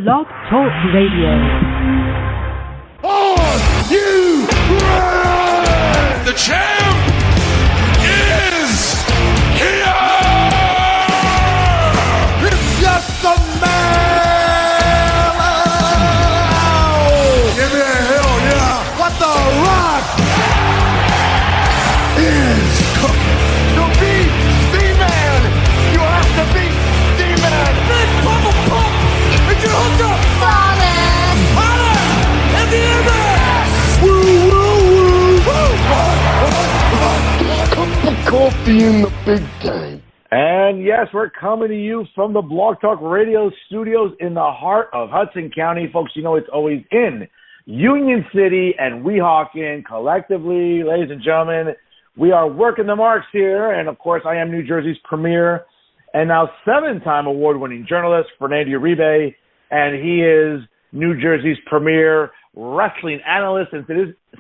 Blog Talk Radio. Are you ready? The champ is here! It's just a man! Give me a hell yeah! What the rock is cooking? To be the man, you have to be the man! Big Papa Pump! And you hooked up! Falling! Holla! And the MS! Woo, woo, woo! Cup of coffee in the big day. And yes, we're coming to you from the Blog Talk Radio studios in the heart of Hudson County. Folks, you know it's always in Union City and Weehawken. Collectively, ladies and gentlemen, we are working the marks here. And of course, I am New Jersey's premier and now 7-time award-winning journalist, Fernando Uribe. And he is New Jersey's premier wrestling analyst. And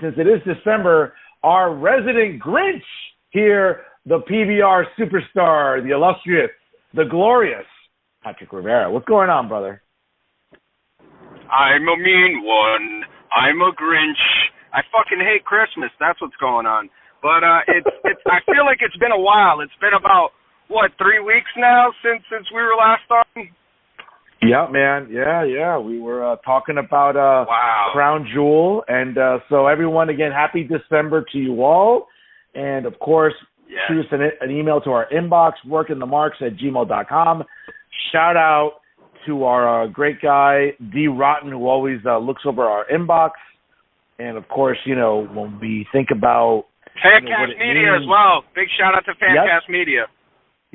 since it is December, our resident Grinch here, the PBR superstar, the illustrious, the glorious Patrick Rivera. What's going on, brother? I'm a mean one. I'm a Grinch. I fucking hate Christmas. That's what's going on. But it's. I feel like it's been a while. It's been about 3 weeks now since we were last on. Yeah, man. Yeah. We were talking about wow. Crown Jewel, and so everyone, again, happy December to you all, and of course. Yes. Shoot us an email to our inbox, workingthemarks@gmail.com. Shout out to our great guy, D. Rotten, who always looks over our inbox. And, of course, you know, when we think about... Famcast Media as well. Big shout out to Famcast Media.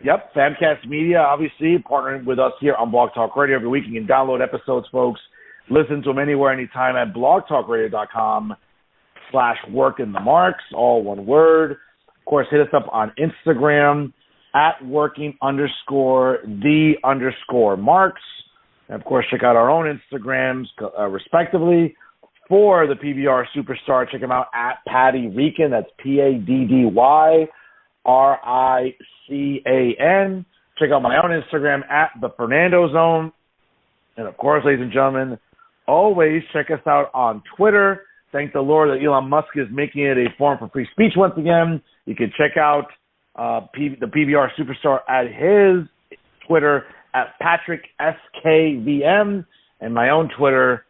Yep, Famcast Media, obviously, partnering with us here on Blog Talk Radio every week. You can download episodes, folks. Listen to them anywhere, anytime at blogtalkradio.com/workingthemarks, all one word. Of course, hit us up on Instagram at working_the_marks. And, of course, check out our own Instagrams, respectively. For the PBR superstar, check him out at Paddy Rican. That's PADDYRICAN. Check out my own Instagram at the Fernando Zone. And, of course, ladies and gentlemen, always check us out on Twitter. Thank the Lord that Elon Musk is making it a forum for free speech once again. You can check out the PBR superstar at his Twitter at Patrick SKVM and my own Twitter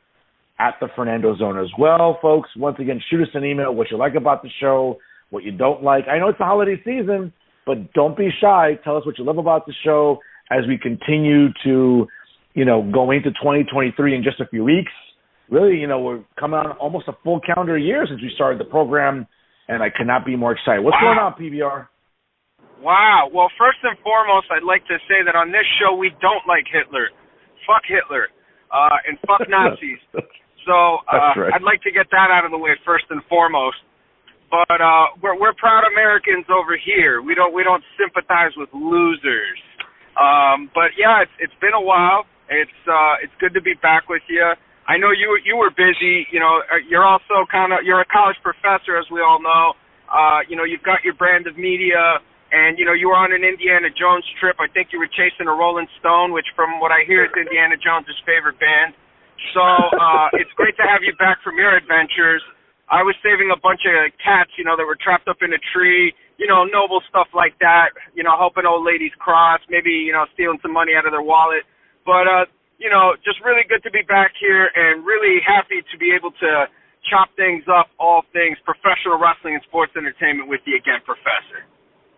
at the Fernando Zone as well. Folks, once again, shoot us an email, what you like about the show, what you don't like. I know it's the holiday season, but don't be shy. Tell us what you love about the show as we continue to, you know, go into 2023 in just a few weeks. Really, you know, we're coming on almost a full calendar year since we started the program, and I could not be more excited. What's going on, PBR? Wow. Well, first and foremost, I'd like to say that on this show, we don't like Hitler. Fuck Hitler. And fuck Nazis. So right. I'd like to get that out of the way first and foremost. But we're proud Americans over here. We don't sympathize with losers. But yeah, it's been a while. It's good to be back with you. I know you were busy. You know, you're also you're a college professor, as we all know. You know, you've got your brand of media, and you know you were on an Indiana Jones trip. I think you were chasing a Rolling Stone, which, from what I hear, is Indiana Jones' favorite band. So it's great to have you back from your adventures. I was saving a bunch of cats, you know, that were trapped up in a tree. You know, noble stuff like that. You know, helping old ladies cross, maybe, you know, stealing some money out of their wallet. But you know, just really good to be back here and really happy to be able to chop things up, all things professional wrestling and sports entertainment with you again, Professor.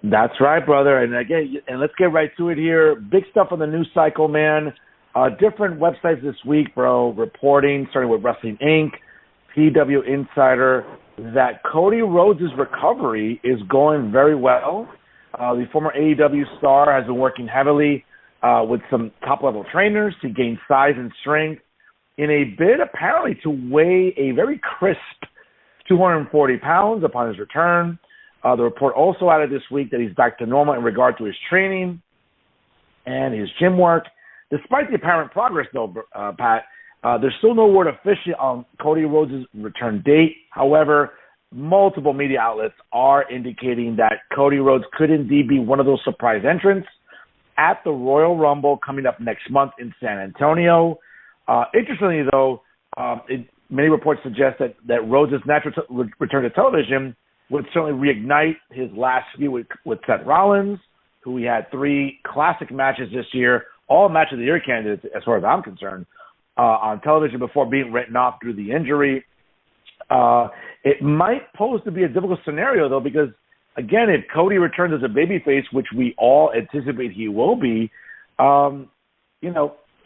That's right, brother. And again, let's get right to it here. Big stuff on the news cycle, man. Different websites this week, bro, reporting, starting with Wrestling Inc., PW Insider, that Cody Rhodes' recovery is going very well. The former AEW star has been working heavily with some top-level trainers to gain size and strength in a bid, apparently, to weigh a very crisp 240 pounds upon his return. The report also added this week that he's back to normal in regard to his training and his gym work. Despite the apparent progress, though, Pat, there's still no word officially on Cody Rhodes' return date. However, multiple media outlets are indicating that Cody Rhodes could indeed be one of those surprise entrants at the Royal Rumble coming up next month in San Antonio. Interestingly, though, many reports suggest that Rhodes' natural return to television would certainly reignite his last feud with Seth Rollins, who he had 3 classic matches this year, all match of the year candidates as far as I'm concerned, on television before being written off due to the injury. It might pose to be a difficult scenario, though, because, again, if Cody returns as a babyface, which we all anticipate he will be,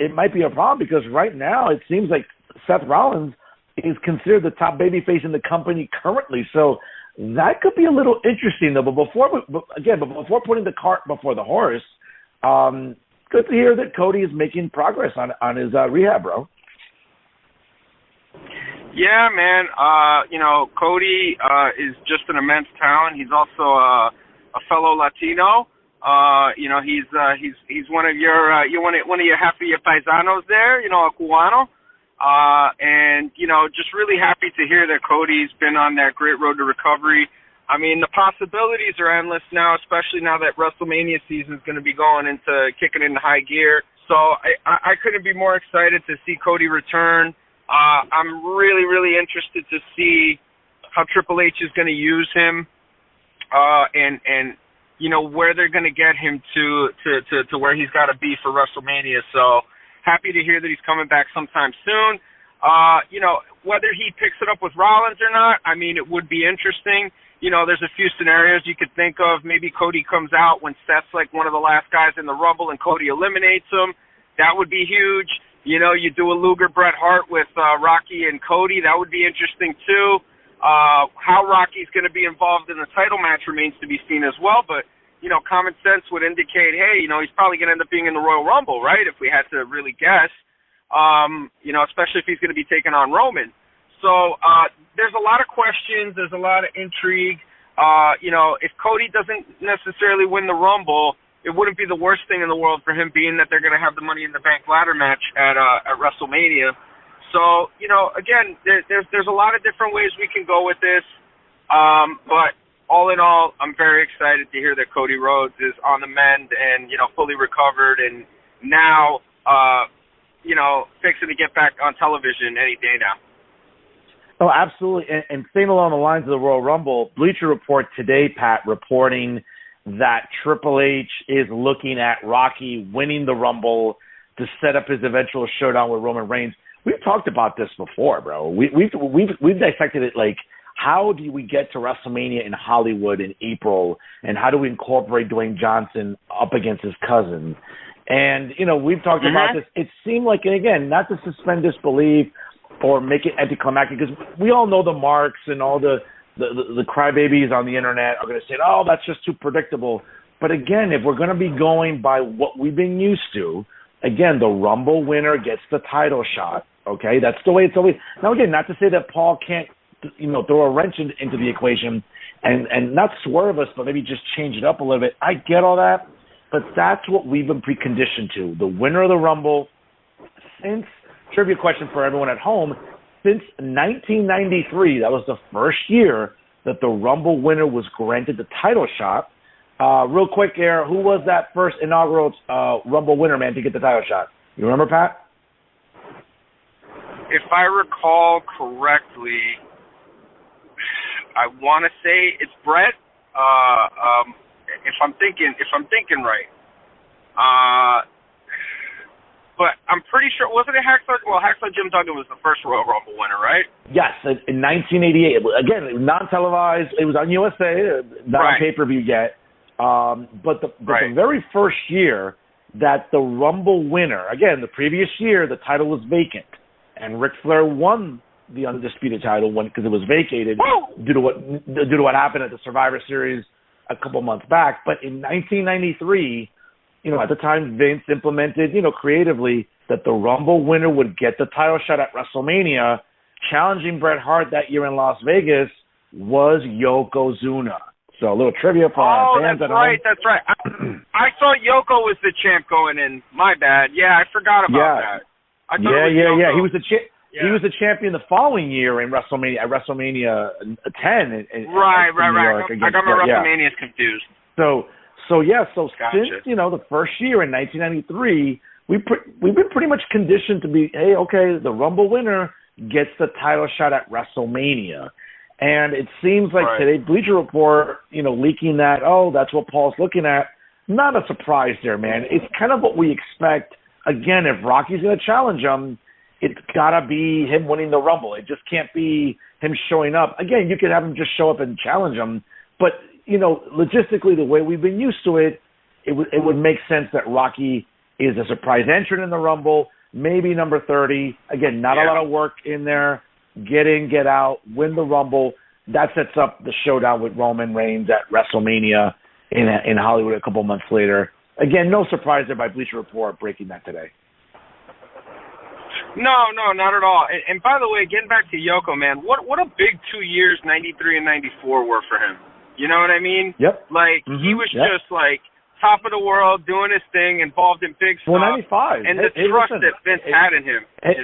it might be a problem because right now it seems like Seth Rollins is considered the top babyface in the company currently. So that could be a little interesting, though. But before putting the cart before the horse, good to hear that Cody is making progress on his rehab, bro. Yeah, man. Cody is just an immense talent. He's also a fellow Latino. He's one of your half of your paisanos there. A Cubano. And just really happy to hear that Cody's been on that great road to recovery. I mean, the possibilities are endless now, especially now that WrestleMania season is going to be kicking into high gear. So I couldn't be more excited to see Cody return. I'm really, really interested to see how Triple H is going to use him, and where they're going to get him to where he's got to be for WrestleMania. So happy to hear that he's coming back sometime soon. Whether he picks it up with Rollins or not, I mean, it would be interesting. There's a few scenarios you could think of. Maybe Cody comes out when Seth's like one of the last guys in the Rumble and Cody eliminates him. That would be huge. You do a Luger Bret Hart with Rocky and Cody. That would be interesting too. How Rocky's going to be involved in the title match remains to be seen as well. But, common sense would indicate, hey, he's probably going to end up being in the Royal Rumble, right, if we had to really guess, especially if he's going to be taking on Roman. So there's a lot of questions. There's a lot of intrigue. If Cody doesn't necessarily win the Rumble, it wouldn't be the worst thing in the world for him, being that they're going to have the Money in the Bank ladder match at WrestleMania. So, again, there's a lot of different ways we can go with this. But all in all, I'm very excited to hear that Cody Rhodes is on the mend and, fully recovered and now, fixing to get back on television any day now. Oh, absolutely. And staying along the lines of the Royal Rumble, Bleacher Report today, Pat, reporting that Triple H is looking at Rocky winning the Rumble to set up his eventual showdown with Roman Reigns. We've talked about this before, bro. We've dissected it like, how do we get to WrestleMania in Hollywood in April, and how do we incorporate Dwayne Johnson up against his cousin? And, we've talked about this. It seemed like, and again, not to suspend disbelief or make it anticlimactic, because we all know the marks and all the crybabies on the internet are going to say, oh, that's just too predictable. But again, if we're going to be going by what we've been used to, again, the Rumble winner gets the title shot. Okay, that's the way it's always. Now, again, not to say that Paul can't, throw a wrench into the equation and not swerve us, but maybe just change it up a little bit. I get all that, but that's what we've been preconditioned to. The winner of the Rumble, since, trivia question for everyone at home, since 1993, that was the first year that the Rumble winner was granted the title shot. Real quick, Air, who was that first inaugural Rumble winner, man, to get the title shot? You remember, Pat? If I recall correctly, I want to say it's Brett. If I'm thinking right. But I'm pretty sure, wasn't it Hacksaw? Well, Hacksaw Jim Duggan was the first Royal Rumble winner, right? Yes, in 1988. Again, non-televised. It was on USA, not a pay-per-view yet. But the very first year that the Rumble winner, again, the previous year, the title was vacant. And Ric Flair won the undisputed title because it was vacated due to what happened at the Survivor Series a couple months back. But in 1993, at the time, Vince implemented, creatively that the Rumble winner would get the title shot at WrestleMania. Challenging Bret Hart that year in Las Vegas was Yokozuna. So a little trivia for our fans at home. That's right. I thought Yoko was the champ going in. My bad. Yeah, I forgot about that. Yeah. He was the champion the following year in WrestleMania, at WrestleMania 10. Right. I got my WrestleManias confused. So gotcha. Since, the first year in 1993, we've been pretty much conditioned to be, hey, okay, the Rumble winner gets the title shot at WrestleMania. And it seems like today, Bleacher Report, leaking that, that's what Paul's looking at. Not a surprise there, man. It's kind of what we expect. Again, if Rocky's going to challenge him, it's got to be him winning the Rumble. It just can't be him showing up. Again, you could have him just show up and challenge him. But, logistically, the way we've been used to it, it would make sense that Rocky is a surprise entrant in the Rumble, maybe number 30. Again, not a lot of work in there. Get in, get out, win the Rumble. That sets up the showdown with Roman Reigns at WrestleMania in Hollywood a couple months later. Again, no surprise there by Bleacher Report breaking that today. No, not at all. And by the way, getting back to Yoko, man, what a big 2 years 93 and 94 were for him. You know what I mean? Yep. He was just top of the world, doing his thing, involved in big stuff. Well, 95. And the trust that Vince had in him, Hey,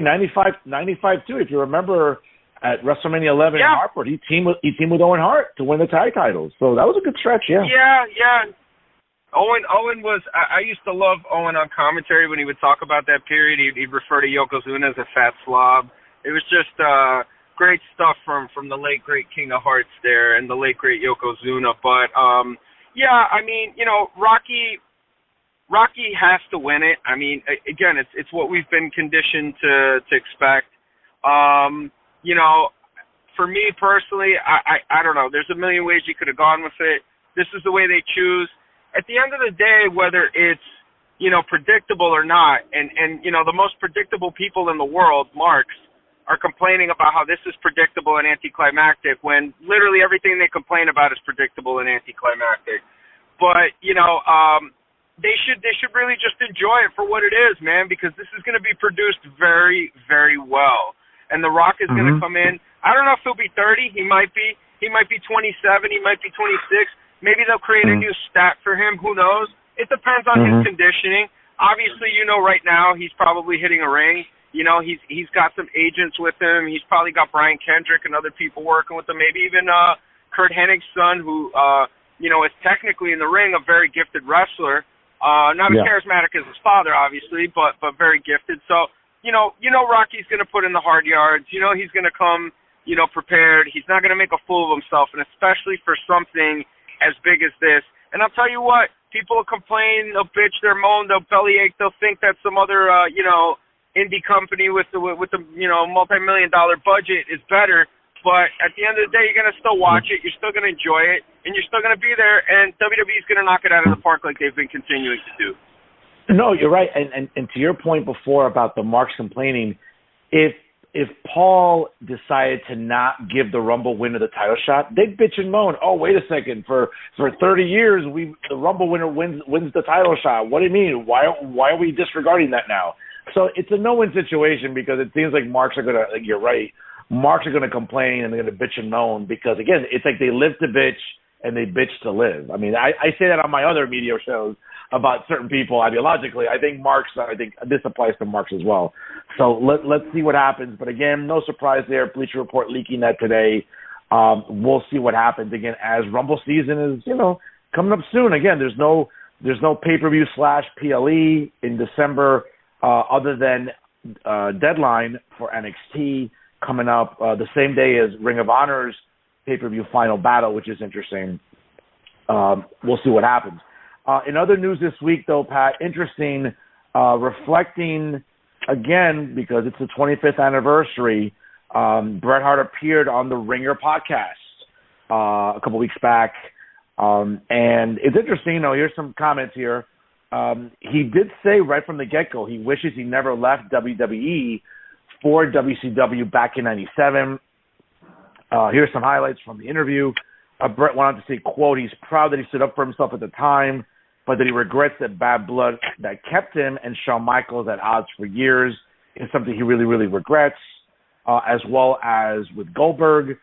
95 too. If you remember at WrestleMania 11 in Hartford, he teamed with Owen Hart to win the tag titles. So that was a good stretch, yeah. Yeah. Owen was, I used to love Owen on commentary when he would talk about that period. He'd refer to Yokozuna as a fat slob. It was just great stuff from the late, great King of Hearts there and the late, great Yokozuna. But, Rocky has to win it. I mean, again, it's what we've been conditioned to expect. For me personally, I don't know. There's a million ways you could have gone with it. This is the way they choose. At the end of the day, whether it's, predictable or not, and the most predictable people in the world, marks, are complaining about how this is predictable and anticlimactic when literally everything they complain about is predictable and anticlimactic. But, they should really just enjoy it for what it is, man, because this is going to be produced very, very well. And The Rock is going to come in. I don't know if he'll be 30. He might be. He might be 27. He might be 26. Maybe they'll create a new stat for him. Who knows? It depends on his conditioning. Obviously, right now he's probably hitting a ring. He's got some agents with him. He's probably got Brian Kendrick and other people working with him. Maybe even Kurt Hennig's son, who is technically in the ring a very gifted wrestler. Not as charismatic as his father, obviously, but very gifted. So, Rocky's going to put in the hard yards. He's going to come, prepared. He's not going to make a fool of himself, and especially for something as big as this. And I'll tell you what, people will complain, they'll bitch, they'll moan, they'll bellyache, they'll think that some other, indie company with the multi-million-dollar budget is better. But at the end of the day, you're going to still watch it, you're still going to enjoy it, and you're still going to be there, and WWE's going to knock it out of the park like they've been continuing to do. No, you're right. And to your point before about the marks complaining, if Paul decided to not give the Rumble winner the title shot, they'd bitch and moan. Oh, wait a second. For 30 years, the Rumble winner wins the title shot. What do you mean? Why are we disregarding that now? So it's a no-win situation because it seems like marks are going to, you're right, marks are going to complain and they're going to bitch and moan because, again, it's like they live to bitch and they bitch to live. I mean, I say that on my other media shows about certain people ideologically. I think this applies to Marks as well. So let's see what happens. But again, no surprise there. Bleacher Report leaking that today. We'll see what happens again as Rumble season is, coming up soon. Again, there's no pay-per-view /PLE in December other than Deadline for NXT coming up the same day as Ring of Honor's pay-per-view Final Battle, which is interesting. We'll see what happens. In other news this week, though, Pat, interesting, reflecting, again, because it's the 25th anniversary, Bret Hart appeared on the Ringer podcast a couple weeks back. And it's interesting, here's some comments here. He did say right from the get-go he wishes he never left WWE for WCW back in 97. Here's some highlights from the interview. Bret went on to say, quote, he's proud that he stood up for himself at the time, but that he regrets that bad blood that kept him and Shawn Michaels at odds for years is something he really, really regrets, as well as with Goldberg.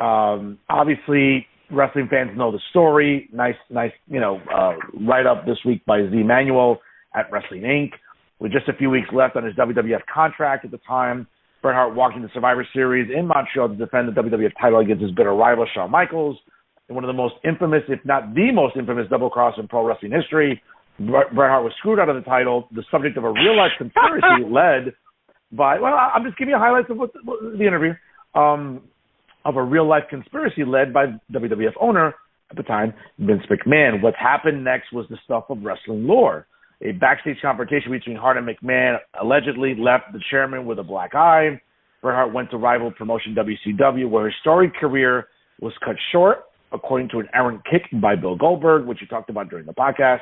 Obviously, wrestling fans know the story. Nice, write-up this week by Z Manuel at Wrestling Inc. With just a few weeks left on his WWF contract at the time, Bret Hart walked into Survivor Series in Montreal to defend the WWF title against his bitter rival, Shawn Michaels, in one of the most infamous, if not the most infamous, double cross in pro wrestling history. Bret Hart was screwed out of the title, the subject of a real-life conspiracy led by, well, I'm just giving you highlights of what the interview, of a real-life conspiracy led by WWF owner at the time, Vince McMahon. What happened next was the stuff of wrestling lore. A backstage confrontation between Hart and McMahon allegedly left the chairman with a black eye. Bret Hart went to rival promotion WCW, where his storied career was cut short, according to an errant kick by Bill Goldberg, which you talked about during the podcast.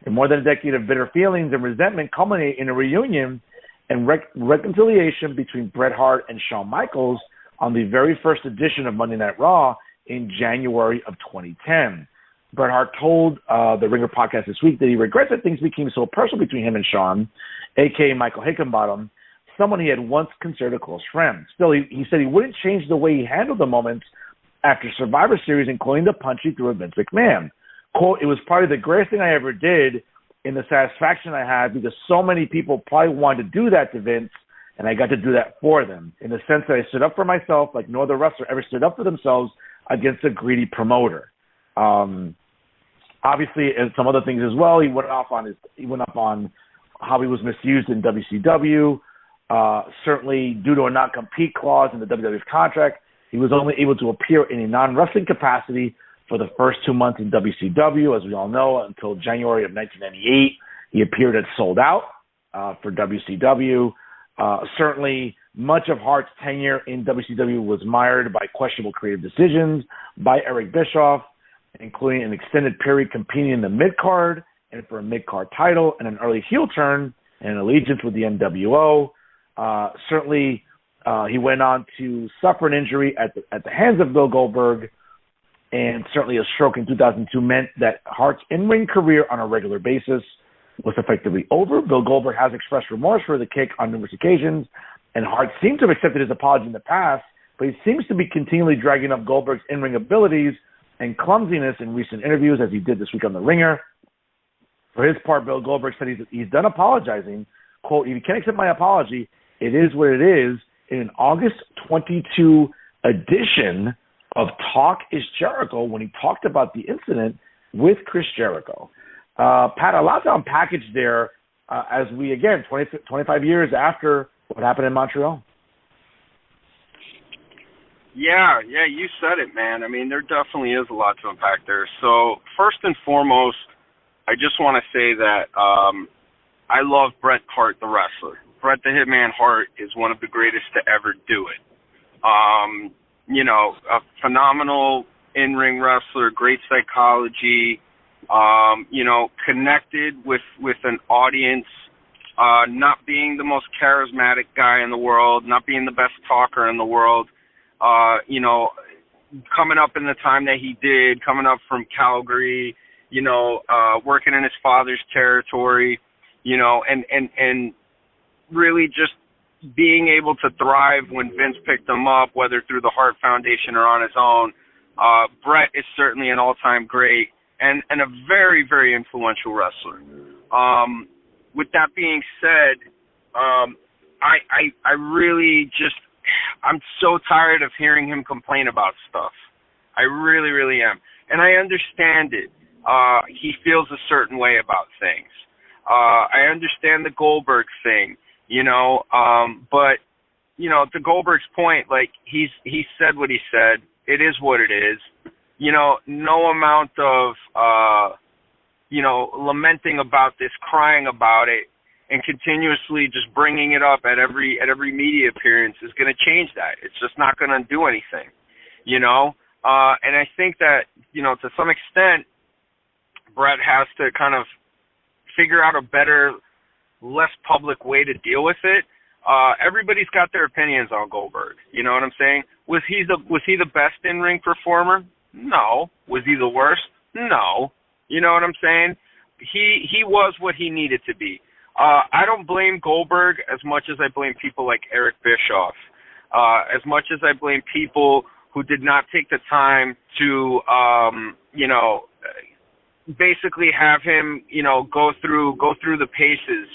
And more than a decade of bitter feelings and resentment culminate in a reunion and reconciliation between Bret Hart and Shawn Michaels on the very first edition of Monday Night Raw in January of 2010. Bret Hart told the Ringer podcast this week that he regrets that things became so personal between him and Shawn, a.k.a. Michael Hickenbottom, someone he had once considered a close friend. Still, he said he wouldn't change the way he handled the moments after Survivor Series, including the punch he threw at Vince McMahon. Quote, "It was probably the greatest thing I ever did in the satisfaction I had because so many people probably wanted to do that to Vince, and I got to do that for them, in the sense that I stood up for myself like no other wrestler ever stood up for themselves against a greedy promoter." Obviously, and some other things as well. He went up on how he was misused in WCW. Certainly, due to a non-compete clause in the WWF contract, he was only able to appear in a non-wrestling capacity for the first 2 months in WCW, as we all know, until January of 1998. He appeared at Sold Out for WCW. Certainly, much of Hart's tenure in WCW was mired by questionable creative decisions by Eric Bischoff, including an extended period competing in the mid-card and for a mid-card title and an early heel turn and an allegiance with the NWO. Certainly, he went on to suffer an injury at the hands of Bill Goldberg, and certainly a stroke in 2002 meant that Hart's in-ring career on a regular basis was effectively over. Bill Goldberg has expressed remorse for the kick on numerous occasions, and Hart seemed to have accepted his apology in the past, but he seems to be continually dragging up Goldberg's in-ring abilities and clumsiness in recent interviews, as he did this week on The Ringer. For his part, Bill Goldberg said he's done apologizing. Quote, "If you can't accept my apology, it is what it is." In an August 22 edition of Talk is Jericho, when he talked about the incident with Chris Jericho. Pat, a lot to unpackage there as we, again, 25 years after what happened in Montreal. Yeah, you said it, man. I mean, there definitely is a lot to unpack there. So, first and foremost, I just want to say that I love Bret Hart, the wrestler. Bret the Hitman Hart is one of the greatest to ever do it. A phenomenal in-ring wrestler, great psychology, connected with an audience, not being the most charismatic guy in the world, not being the best talker in the world, coming up in the time that he did, coming up from Calgary, working in his father's territory, and really just being able to thrive when Vince picked him up, whether through the Hart Foundation or on his own. Bret is certainly an all-time great and a very, very influential wrestler. With that being said, I really just, I'm so tired of hearing him complain about stuff. I really, really am. And I understand it. He feels a certain way about things. I understand the Goldberg thing, but, to Goldberg's point, like, he said what he said. It is what it is. No amount of, lamenting about this, crying about it, and continuously just bringing it up at every media appearance is going to change that. It's just not going to do anything, and I think that, to some extent, Bret has to kind of figure out a better, less public way to deal with it. Everybody's got their opinions on Goldberg. You know what I'm saying? Was he the best in-ring performer? No. Was he the worst? No. You know what I'm saying? He was what he needed to be. I don't blame Goldberg as much as I blame people like Eric Bischoff. As much as I blame people who did not take the time to, basically have him, go through the paces,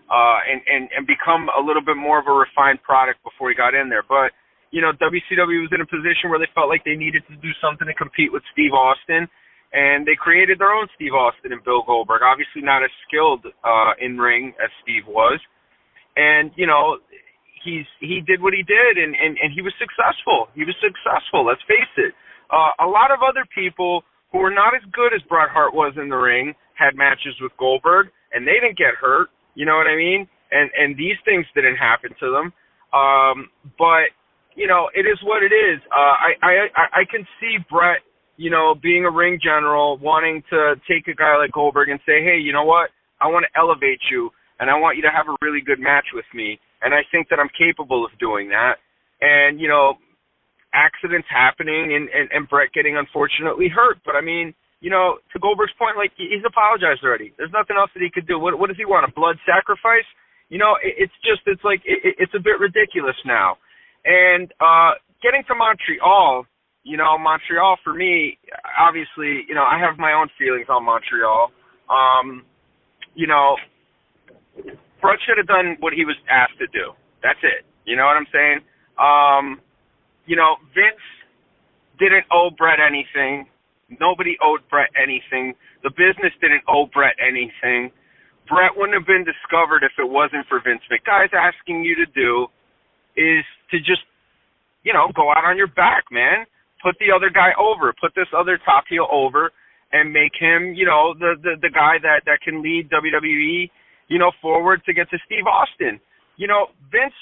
and become a little bit more of a refined product before he got in there. But, WCW was in a position where they felt like they needed to do something to compete with Steve Austin. And they created their own Steve Austin and Bill Goldberg, obviously not as skilled in ring as Steve was. And, you know, he did what he did, and he was successful. He was successful, let's face it. A lot of other people who were not as good as Bret Hart was in the ring had matches with Goldberg, and they didn't get hurt, you know what I mean? And these things didn't happen to them. But, you know, it is what it is. I can see Bret, you know, being a ring general, wanting to take a guy like Goldberg and say, hey, you know what? I want to elevate you, and I want you to have a really good match with me. And I think that I'm capable of doing that. And, you know, accidents happening and Bret getting unfortunately hurt. But, I mean, you know, to Goldberg's point, like, he's apologized already. There's nothing else that he could do. What does he want, a blood sacrifice? You know, it's a bit ridiculous now. And getting to Montreal, you know, Montreal for me, obviously, you know, I have my own feelings on Montreal. You know, Bret should have done what he was asked to do. That's it. You know what I'm saying? You know, Vince didn't owe Bret anything. Nobody owed Bret anything. The business didn't owe Bret anything. Bret wouldn't have been discovered if it wasn't for Vince. What guys asking you to do is to just, you know, go out on your back, man. Put the other guy over. Put this other top heel over and make him, you know, the guy that can lead WWE, you know, forward to get to Steve Austin. You know, Vince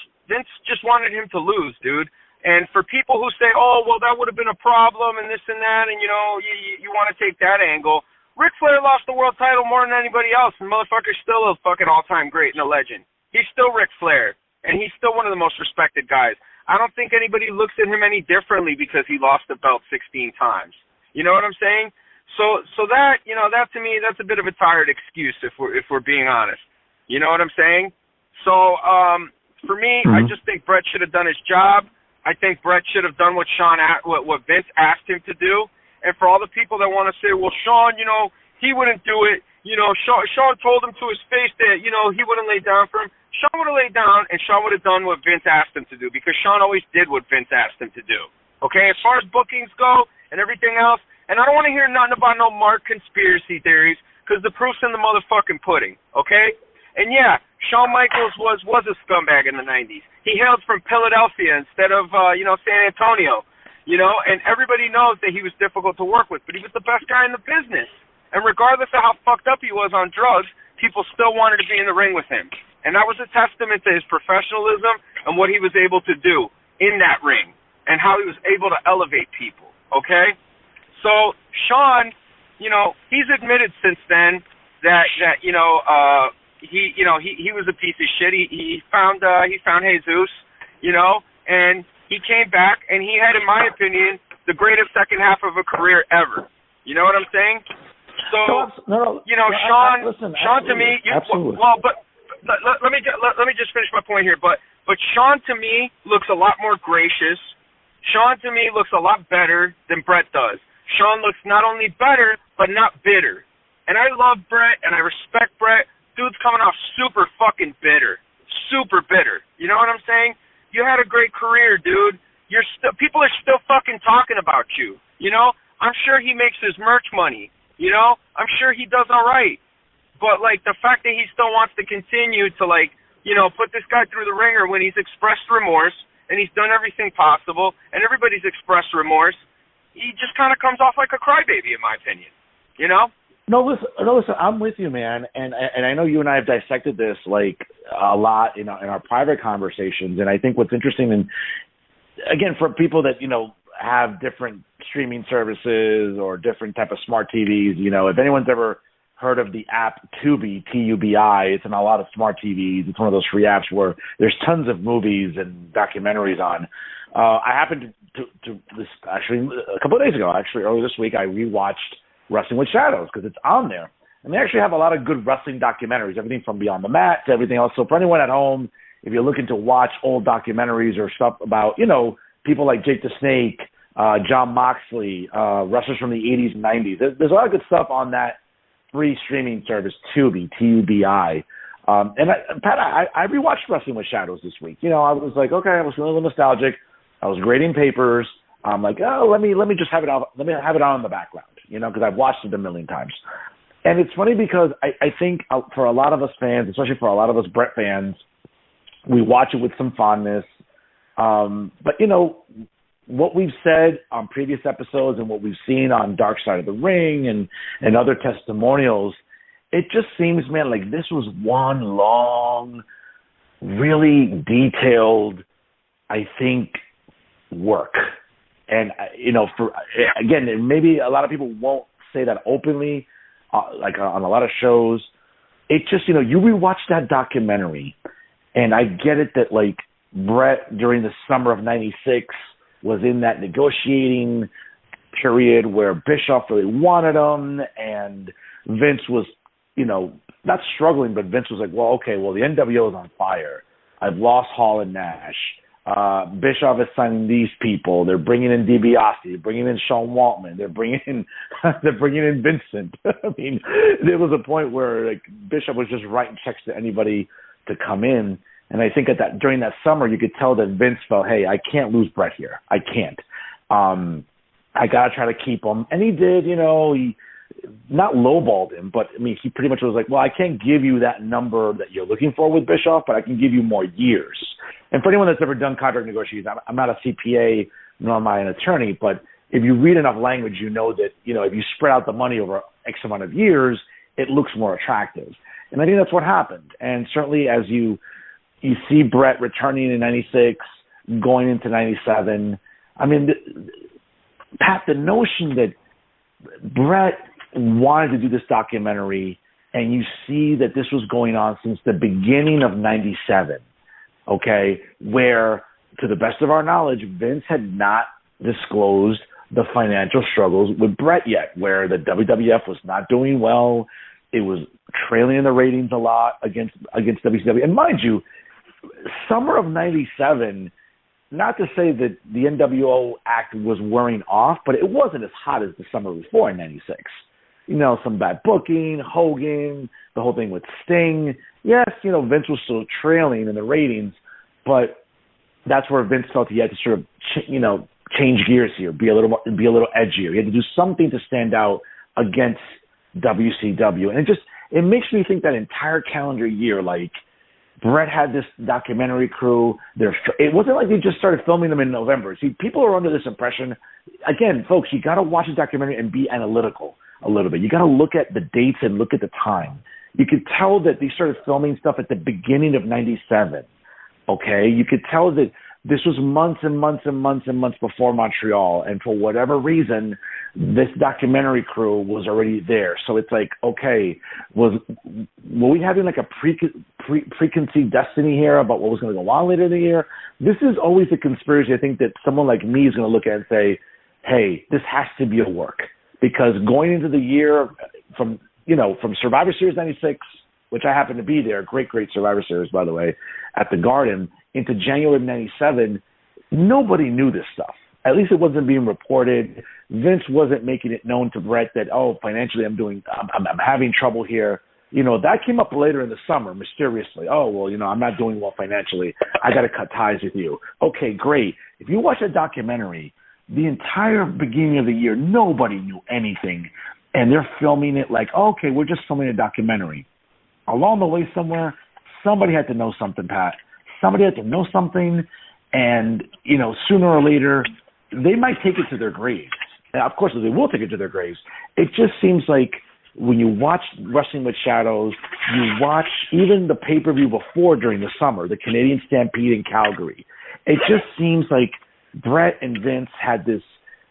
just wanted him to lose, dude. And for people who say, oh, well, that would have been a problem and this and that, and, you know, you want to take that angle, Ric Flair lost the world title more than anybody else, and motherfucker's still a fucking all-time great and a legend. He's still Ric Flair, and he's still one of the most respected guys. I don't think anybody looks at him any differently because he lost the belt 16 times. You know what I'm saying? So that, you know, that to me, that's a bit of a tired excuse if we're being honest. You know what I'm saying? So for me, I just think Bret should have done his job. I think Bret should have done what Vince asked him to do. And for all the people that want to say, well, Shawn, you know, he wouldn't do it. You know, Shawn told him to his face that, you know, he wouldn't lay down for him. Shawn would have laid down, and Shawn would have done what Vince asked him to do, because Shawn always did what Vince asked him to do. Okay, as far as bookings go and everything else, and I don't want to hear nothing about no Mark conspiracy theories, because the proof's in the motherfucking pudding, okay? And yeah, Shawn Michaels was a scumbag in the 90s. He hailed from Philadelphia instead of, you know, San Antonio, you know, and everybody knows that he was difficult to work with, but he was the best guy in the business. And regardless of how fucked up he was on drugs, people still wanted to be in the ring with him. And that was a testament to his professionalism and what he was able to do in that ring and how he was able to elevate people, okay? So Shawn, you know, he's admitted since then that he was a piece of shit. He found Jesus, you know, and he came back and he had, in my opinion, the greatest second half of a career ever. You know what I'm saying? So, you know, Shawn to me, well, but let me just finish my point here. But Shawn to me looks a lot more gracious. Shawn to me looks a lot better than Bret does. Shawn looks not only better, but not bitter. And I love Bret and I respect Bret. Dude's coming off super fucking bitter. Super bitter. You know what I'm saying? You had a great career, dude. People are still fucking talking about you. You know? I'm sure he makes his merch money. You know? I'm sure he does all right. But, like, the fact that he still wants to continue to, like, you know, put this guy through the ringer when he's expressed remorse and he's done everything possible and everybody's expressed remorse, he just kind of comes off like a crybaby, in my opinion. You know? No, listen, I'm with you, man. And I know you and I have dissected this, like, a lot in our private conversations. And I think what's interesting, and, again, for people that, you know, have different streaming services or different type of smart TVs, you know, if anyone's ever heard of the app Tubi, T-U-B-I, it's on a lot of smart TVs. It's one of those free apps where there's tons of movies and documentaries on. I happened to this actually a couple of days ago, earlier this week, I rewatched Wrestling with Shadows because it's on there. And they actually have a lot of good wrestling documentaries, everything from Beyond the Mat to everything else. So for anyone at home, if you're looking to watch old documentaries or stuff about, you know, people like Jake the Snake, John Moxley, wrestlers from the 80s and 90s, there's a lot of good stuff on that free streaming service, Tubi, T-U-B-I. And Pat, I rewatched Wrestling with Shadows this week. You know, I was like, okay, I was feeling a little nostalgic. I was grading papers. I'm like, oh, let me just have it on. Let me have it on in the background. because I've watched it a million times. And it's funny because I think for a lot of us fans, especially for a lot of us Brett fans, we watch it with some fondness. But, what we've said on previous episodes and what we've seen on Dark Side of the Ring and other testimonials, it just seems, man, like this was one long, really detailed, I think, work. And, again, maybe a lot of people won't say that openly, like on a lot of shows. It just, you rewatch that documentary, and I get it that, like, Brett, during the summer of 96, was in that negotiating period where Bischoff really wanted him, and Vince was, not struggling, but Vince was like, the NWO is on fire. I've lost Hall and Nash. Bischoff is signing these people. They're bringing in DiBiase. They're bringing in Sean Waltman. They're bringing in Vincent. I mean, there was a point where like Bischoff was just writing checks to anybody to come in. And I think during that summer, you could tell that Vince felt, hey, I can't lose Brett here. I can't. I got to try to keep him. And he did, he not lowballed him, but I mean, he pretty much was like, well, I can't give you that number that you're looking for with Bischoff, but I can give you more years. And for anyone that's ever done contract negotiations, I'm not a CPA, nor am I an attorney, but if you read enough language, you know that, if you spread out the money over X amount of years, it looks more attractive. And I think that's what happened. And certainly as you see Brett returning in 96, going into 97, I mean, Pat, the notion that Brett wanted to do this documentary, and you see that this was going on since the beginning of 97, okay, where, to the best of our knowledge, Vince had not disclosed the financial struggles with Brett yet, where the WWF was not doing well. It was trailing in the ratings a lot against WCW. And mind you, summer of 97, not to say that the NWO act was wearing off, but it wasn't as hot as the summer before in 96. Some bad booking, Hogan, the whole thing with Sting. Yes, Vince was still trailing in the ratings, but that's where Vince felt he had to sort of, change gears here, be a little edgier. He had to do something to stand out against WCW. And it makes me think that entire calendar year, like, Brett had this documentary crew. It wasn't like they just started filming them in November. See, people are under this impression. Again, folks, you got to watch a documentary and be analytical a little bit. You got to look at the dates and look at the time. You could tell that they started filming stuff at the beginning of 97. Okay? You could tell that this was months and months and months and months before Montreal. And for whatever reason, this documentary crew was already there. So it's like, okay, were we having like a preconceived destiny here about what was going to go on later in the year? This is always a conspiracy. I think that someone like me is going to look at it and say, hey, this has to be a work. Because going into the year from Survivor Series 96, which I happen to be there, great Survivor Series, by the way, at the Garden, into January of 97, nobody knew this stuff. At least it wasn't being reported. Vince wasn't making it known to Brett that, financially I'm having trouble here. That came up later in the summer, mysteriously. I'm not doing well financially. I got to cut ties with you. Okay, great. If you watch that documentary, the entire beginning of the year, nobody knew anything. And they're filming it like, okay, we're just filming a documentary. Along the way somewhere, somebody had to know something, Pat. Somebody had to know something, and, sooner or later, they might take it to their graves. And of course, they will take it to their graves. It just seems like when you watch Wrestling with Shadows, you watch even the pay-per-view before during the summer, the Canadian Stampede in Calgary. It just seems like Brett and Vince had this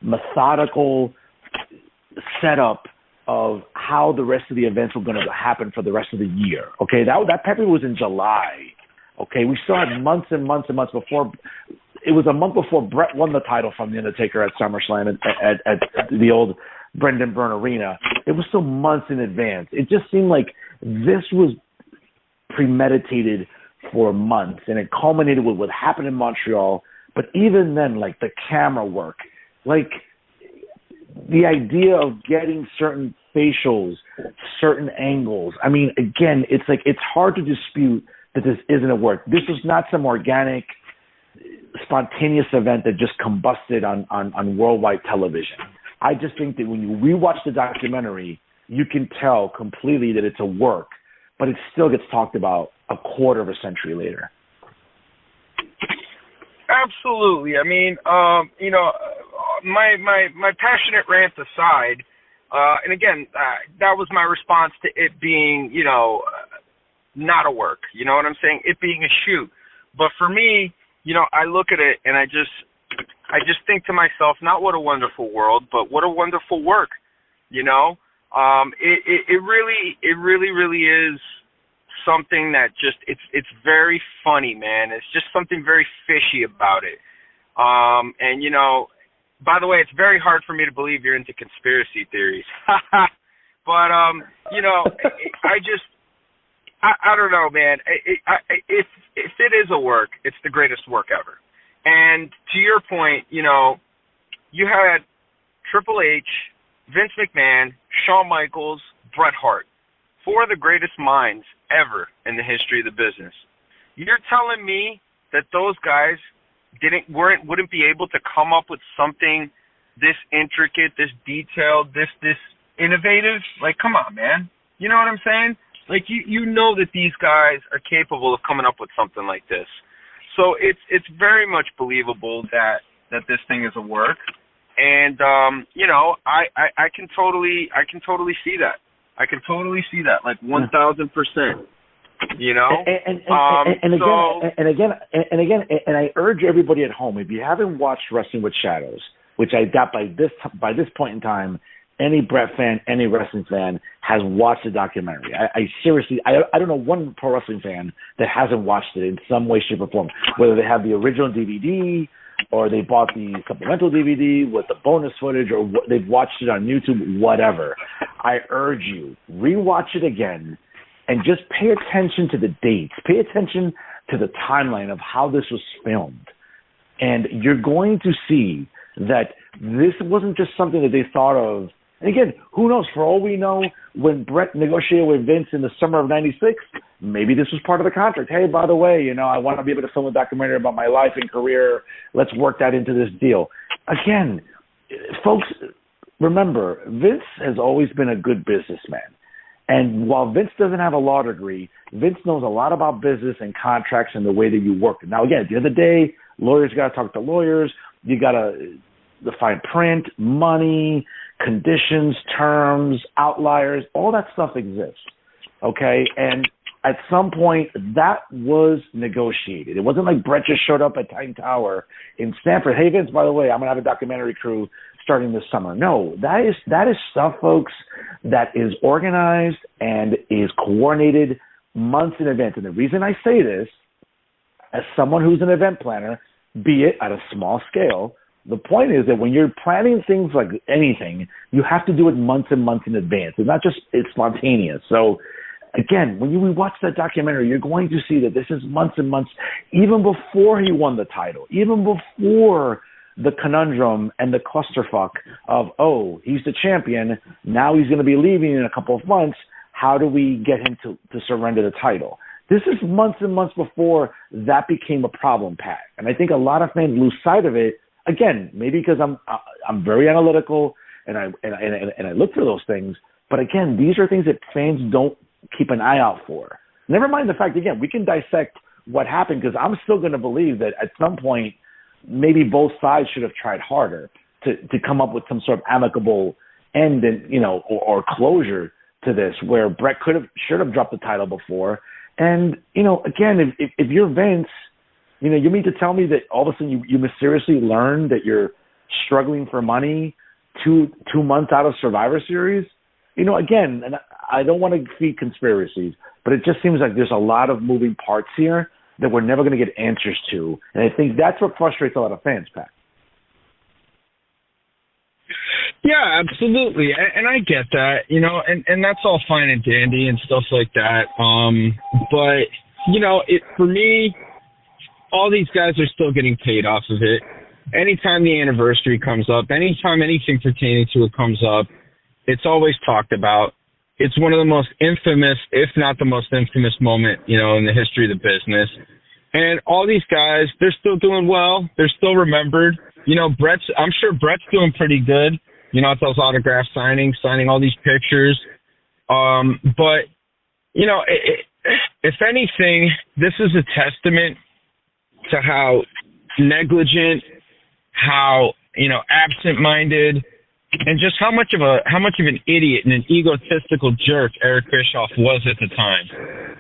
methodical setup of how the rest of the events were going to happen for the rest of the year. Okay, that pay-per-view was in July. Okay, we still had months and months and months before. It was a month before Brett won the title from The Undertaker at SummerSlam at the old Brendan Byrne Arena. It was still months in advance. It just seemed like this was premeditated for months, and it culminated with what happened in Montreal. But even then, like the camera work, like the idea of getting certain facials, certain angles. I mean, again, it's hard to dispute that this isn't a work. This was not some organic, spontaneous event that just combusted on worldwide television. I just think that when you rewatch the documentary, you can tell completely that it's a work, but it still gets talked about a quarter of a century later. Absolutely. I mean, you know, my passionate rant aside, and again, that was my response to it being, you know, not a work. You know what I'm saying? It being a shoot. But for me, you know, I look at it and I just think to myself, not what a wonderful world, but what a wonderful work. You know, it really is something that just it's very funny, man. It's just something very fishy about it. And you know, by the way, it's very hard for me to believe you're into conspiracy theories. But you know, I don't know, man. If it is a work, it's the greatest work ever. And to your point, you know, you had Triple H, Vince McMahon, Shawn Michaels, Bret Hart, 4 of the greatest minds ever in the history of the business. You're telling me that those guys wouldn't be able to come up with something this intricate, this detailed, this innovative? Like, come on, man. You know what I'm saying? Like, you know that these guys are capable of coming up with something like this. So it's very much believable that this thing is a work. And you know, I can totally see that. I can totally see that, like 1,000%. You know, and again, I urge everybody at home, if you haven't watched Wrestling with Shadows, which I doubt by this point in time, any Bret fan, any wrestling fan has watched the documentary. I seriously, I don't know one pro wrestling fan that hasn't watched it in some way, shape, or form, whether they have the original DVD or they bought the supplemental DVD with the bonus footage, or they've watched it on YouTube, whatever. I urge you, rewatch it again and just pay attention to the dates. Pay attention to the timeline of how this was filmed. And you're going to see that this wasn't just something that they thought of. And again, who knows? For all we know, when Bret negotiated with Vince in the summer of '96, maybe this was part of the contract. Hey, by the way, you know, I want to be able to film a documentary about my life and career. Let's work that into this deal. Again, folks, remember, Vince has always been a good businessman. And while Vince doesn't have a law degree, Vince knows a lot about business and contracts and the way that you work. Now, again, at the end of the day, lawyers got to talk to lawyers. You got to define print, money, conditions, terms, outliers, all that stuff exists, okay? And at some point, that was negotiated. It wasn't like Bret just showed up at Titan Tower in Stanford. Hey, Vince, by the way, I'm going to have a documentary crew starting this summer. No, that is stuff, folks, that is organized and is coordinated months in advance. And the reason I say this, as someone who's an event planner, be it at a small scale, the point is that when you're planning things like anything, you have to do it months and months in advance. It's not just it's spontaneous. So, again, when you watch that documentary, you're going to see that this is months and months, even before he won the title, even before the conundrum and the clusterfuck of, oh, he's the champion, now he's going to be leaving in a couple of months. How do we get him to surrender the title? This is months and months before that became a problem, Pat. And I think a lot of fans lose sight of it. Again, maybe because I'm very analytical and I look for those things. But again, these are things that fans don't keep an eye out for. Never mind the fact, again, we can dissect what happened, because I'm still going to believe that at some point maybe both sides should have tried harder to come up with some sort of amicable end and, you know, or closure to this, where Bret should have dropped the title before. And, you know, again, if you're Vince, you know, you mean to tell me that all of a sudden you mysteriously learned that you're struggling for money 2 months out of Survivor Series? You know, again, and I don't want to feed conspiracies, but it just seems like there's a lot of moving parts here that we're never going to get answers to. And I think that's what frustrates a lot of fans, Pat. Yeah, absolutely. And I get that, you know, and that's all fine and dandy and stuff like that. But, you know, for me, all these guys are still getting paid off of it. Anytime the anniversary comes up, anytime anything pertaining to it comes up, it's always talked about. It's one of the most infamous, if not the most infamous moment, you know, in the history of the business. And all these guys, they're still doing well. They're still remembered. You know, I'm sure Bret's doing pretty good. at those autograph signings, signing all these pictures. But, if anything, this is a testament to how negligent, how, absent-minded, and just how much of an idiot and an egotistical jerk Eric Bischoff was at the time.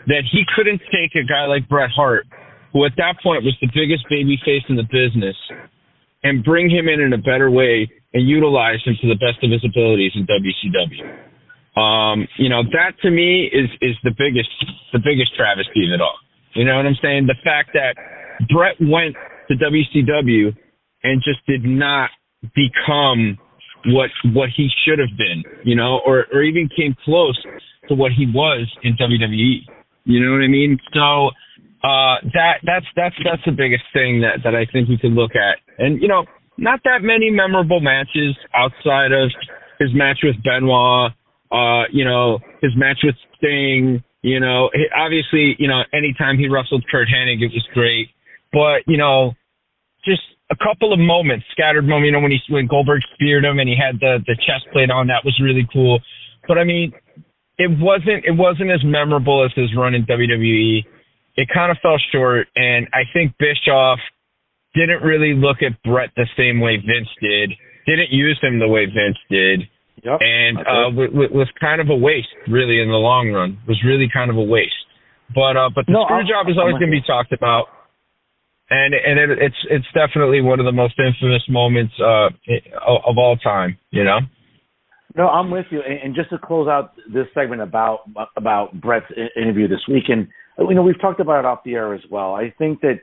That he couldn't take a guy like Bret Hart, who at that point was the biggest babyface in the business, and bring him in a better way and utilize him to the best of his abilities in WCW. That to me is the biggest travesty of it all. You know what I'm saying? The fact that Bret went to WCW and just did not become what he should have been, or even came close to what he was in WWE. You know what I mean? So that's the biggest thing that I think we could look at. And not that many memorable matches outside of his match with Benoit, his match with Sting. Obviously, anytime he wrestled Kurt Hennig, it was great. But just a couple of moments, scattered moments, when Goldberg speared him and he had the chest plate on, that was really cool. But I mean, it wasn't as memorable as his run in WWE. It kind of fell short, and I think Bischoff didn't really look at Bret the same way Vince did, didn't use him the way Vince did, and was kind of a waste, really, in the long run. Was really kind of a waste. But the screw job is always going to be talked about. And it's definitely one of the most infamous moments of all time, No, I'm with you. And just to close out this segment about Bret's interview this week, and we've talked about it off the air as well. I think that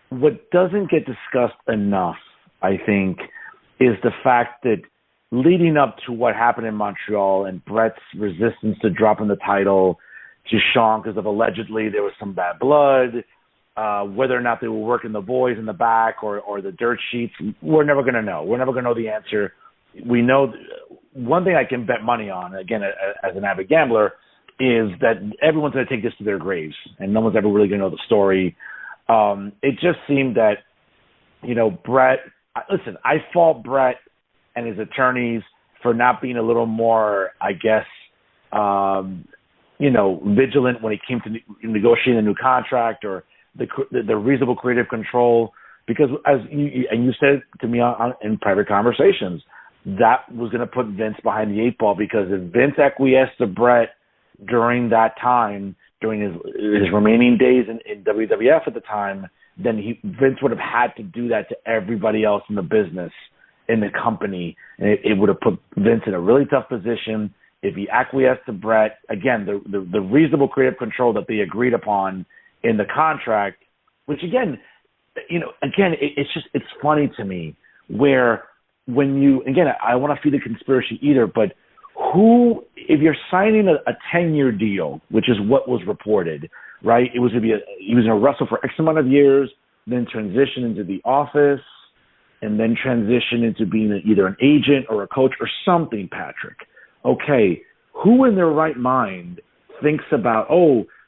what doesn't get discussed enough, I think, is the fact that leading up to what happened in Montreal and Bret's resistance to dropping the title to Shawn because of allegedly there was some bad blood. Whether or not they were working the boys in the back or the dirt sheets, we're never going to know. We're never going to know the answer. We know one thing I can bet money on, again, as an avid gambler, is that everyone's going to take this to their graves, and no one's ever really going to know the story. It just seemed that, Bret, listen, I fault Bret and his attorneys for not being a little more, I guess, vigilant when it came to negotiating a new contract or the reasonable creative control, because as you said to me in private conversations, that was going to put Vince behind the eight ball, because if Vince acquiesced to Bret during that time, during his remaining days in WWF at the time, then Vince would have had to do that to everybody else in the business, in the company, and it would have put Vince in a really tough position. If he acquiesced to Bret, again, the reasonable creative control that they agreed upon in the contract, which again, it's funny to me where when you, again, I don't want to feed the conspiracy either, but if you're signing a 10-year deal, which is what was reported, right? It was he was going to wrestle for X amount of years, then transition into the office, and then transition into being either an agent or a coach or something, Patrick. Okay, who in their right mind thinks about,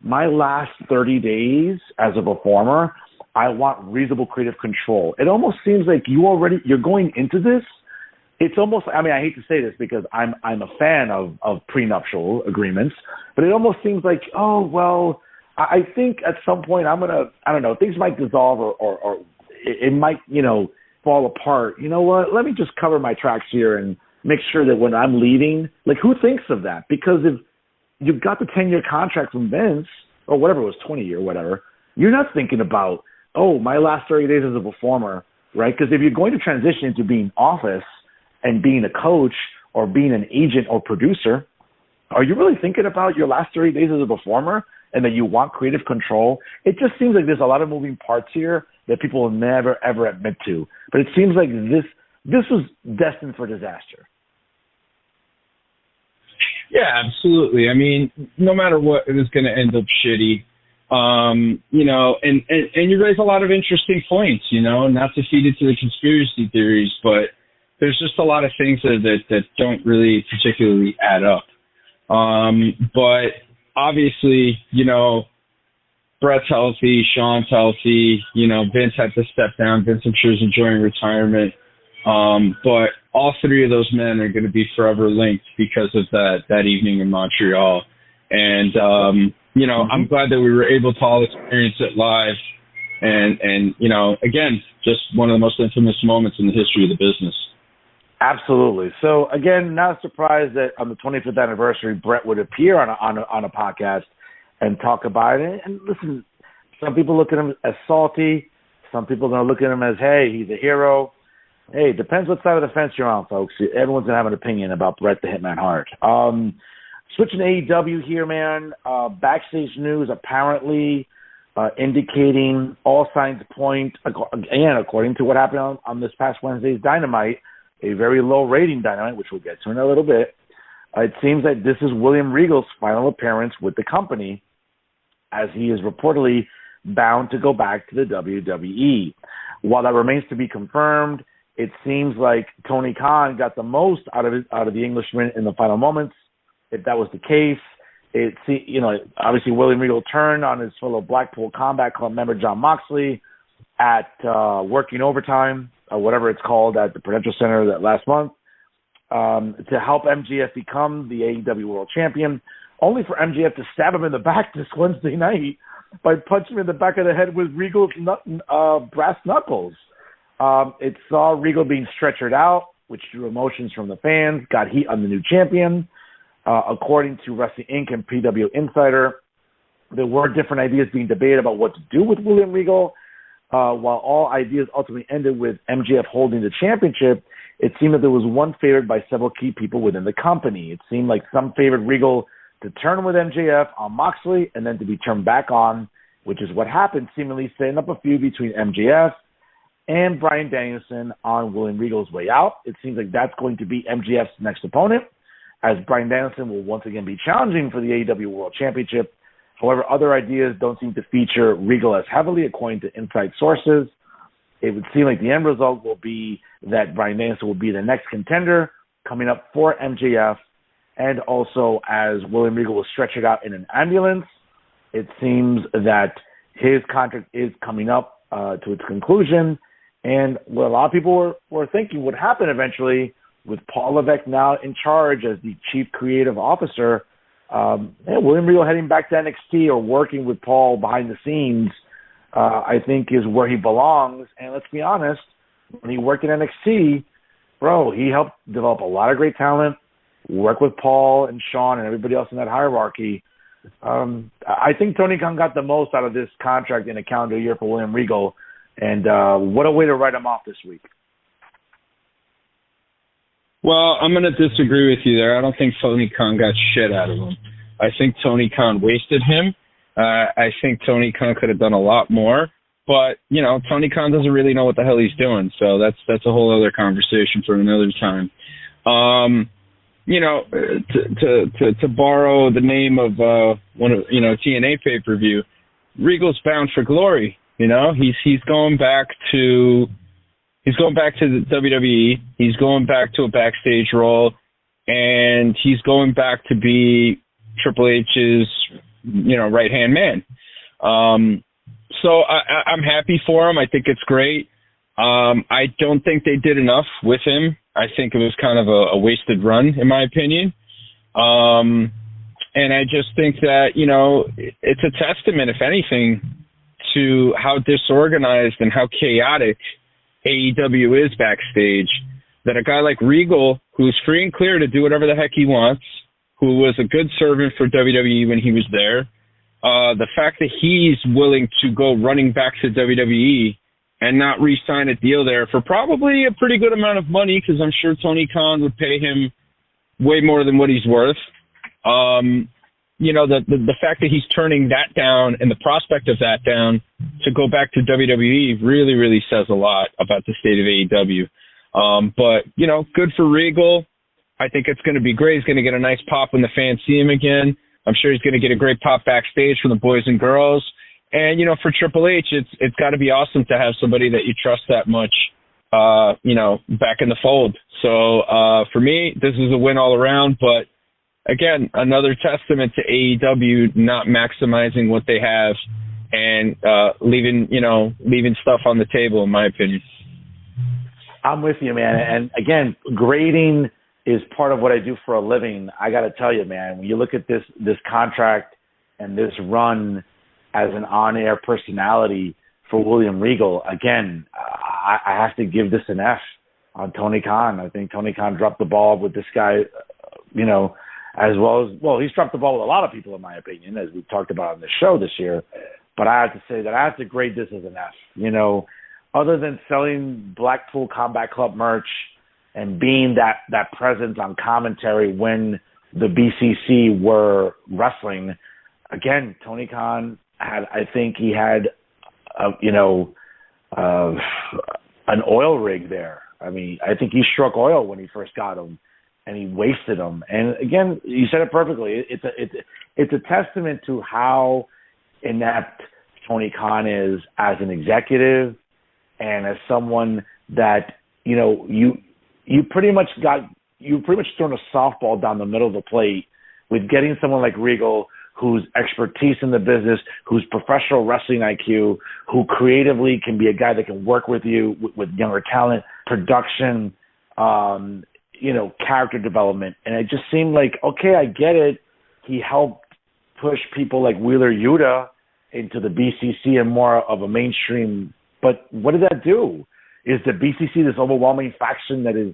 my last 30 days as a performer, I want reasonable creative control? It almost seems like you're going into this. It's almost, I hate to say this because I'm a fan of prenuptial agreements, but it almost seems like, I think at some point things might dissolve or it might, fall apart. You know what? Let me just cover my tracks here and make sure that when I'm leaving, who thinks of that? Because if you've got the 10-year contract from Vince, or whatever it was, 20-year, whatever, you're not thinking about, my last 30 days as a performer, right? Because if you're going to transition into being office and being a coach or being an agent or producer, are you really thinking about your last 30 days as a performer and that you want creative control? It just seems like there's a lot of moving parts here that people will never, ever admit to. But it seems like this was destined for disaster. Yeah, absolutely. No matter what, it was going to end up shitty. And you raise a lot of interesting points, not to feed into the conspiracy theories, but there's just a lot of things that don't really particularly add up. But obviously, Bret's healthy, Shawn's healthy, Vince had to step down. Vince, I'm sure, is enjoying retirement. But all three of those men are going to be forever linked because of that evening in Montreal. And, I'm glad that we were able to all experience it live. And again, just one of the most infamous moments in the history of the business. Absolutely. So, again, not a surprise that on the 25th anniversary, Brett would appear on a podcast and talk about it. And listen, some people look at him as salty. Some people are going to look at him as, hey, he's a hero. Hey, it depends what side of the fence you're on, folks. Everyone's going to have an opinion about Bret the Hitman Hart. Switching to AEW here, man. Backstage news apparently indicating all signs point, again, according to what happened on this past Wednesday's Dynamite, a very low rating Dynamite, which we'll get to in a little bit. It seems that this is William Regal's final appearance with the company, as he is reportedly bound to go back to the WWE. While that remains to be confirmed, it seems like Tony Khan got the most out of the Englishman in the final moments. If that was the case, obviously William Regal turned on his fellow Blackpool Combat Club member Jon Moxley at working overtime, or whatever it's called, at the Prudential Center that last month, to help MJF become the AEW World Champion, only for MJF to stab him in the back this Wednesday night by punching him in the back of the head with Regal's brass knuckles. It saw Regal being stretchered out, which drew emotions from the fans, got heat on the new champion. According to Wrestling Inc. and PW Insider, there were different ideas being debated about what to do with William Regal. While all ideas ultimately ended with MJF holding the championship, it seemed that there was one favored by several key people within the company. It seemed like some favored Regal to turn with MJF on Moxley and then to be turned back on, which is what happened, seemingly setting up a feud between MJF and Bryan Danielson on William Regal's way out. It seems like that's going to be MJF's next opponent, as Bryan Danielson will once again be challenging for the AEW World Championship. However, other ideas don't seem to feature Regal as heavily, according to inside sources. It would seem like the end result will be that Bryan Danielson will be the next contender coming up for MJF. And also, as William Regal was stretched out in an ambulance, it seems that his contract is coming up to its conclusion. And what a lot of people were thinking would happen eventually, with Paul Levesque now in charge as the chief creative officer, William Regal heading back to NXT or working with Paul behind the scenes, I think is where he belongs. And let's be honest, when he worked in NXT, he helped develop a lot of great talent, work with Paul and Shawn and everybody else in that hierarchy. I think Tony Khan got the most out of this contract in a calendar year for William Regal, and what a way to write him off this week. Well, I'm going to disagree with you there. I don't think Tony Khan got shit out of him. I think Tony Khan wasted him. I think Tony Khan could have done a lot more. But, Tony Khan doesn't really know what the hell he's doing. So that's a whole other conversation for another time. To borrow the name of one of TNA pay-per-view, Regal's bound for glory. He's going back to the WWE. He's going back to a backstage role, and he's going back to be Triple H's right-hand man. So I'm happy for him. I think it's great. I don't think they did enough with him. I think it was kind of a wasted run, in my opinion. And I just think that, it's a testament, if anything, to how disorganized and how chaotic AEW is backstage, that a guy like Regal, who's free and clear to do whatever the heck he wants, who was a good servant for WWE when he was there, the fact that he's willing to go running back to WWE and not re-sign a deal there for probably a pretty good amount of money, because I'm sure Tony Khan would pay him way more than what he's worth. The fact that he's turning that down and the prospect of that down to go back to WWE really, really says a lot about the state of AEW. But good for Regal. I think it's going to be great. He's going to get a nice pop when the fans see him again. I'm sure he's going to get a great pop backstage from the boys and girls. And, for Triple H, it's got to be awesome to have somebody that you trust that much, back in the fold. So for me, this is a win all around. But, again, another testament to AEW not maximizing what they have and leaving stuff on the table, in my opinion. I'm with you, man. And again, grading is part of what I do for a living. I got to tell you, man, when you look at this contract and this run as an on-air personality for William Regal, again, I have to give this an F on Tony Khan. I think Tony Khan dropped the ball with this guy, as well, he's dropped the ball with a lot of people, in my opinion, as we've talked about on the show this year. But I have to say that I have to grade this as an F. Other than selling Blackpool Combat Club merch and being that presence on commentary when the BCC were wrestling, again, Tony Khan had an oil rig there. I mean, I think he struck oil when he first got him, and he wasted them. And again, you said it perfectly. It's a testament to how inept Tony Khan is as an executive and as someone that you pretty much thrown a softball down the middle of the plate with getting someone like Regal, whose expertise in the business, whose professional wrestling IQ, who creatively can be a guy that can work with you with younger talent, production, character development. And it just seemed like, okay, I get it. He helped push people like Wheeler Yuta into the BCC and more of a mainstream. But what did that do? Is the BCC this overwhelming faction that is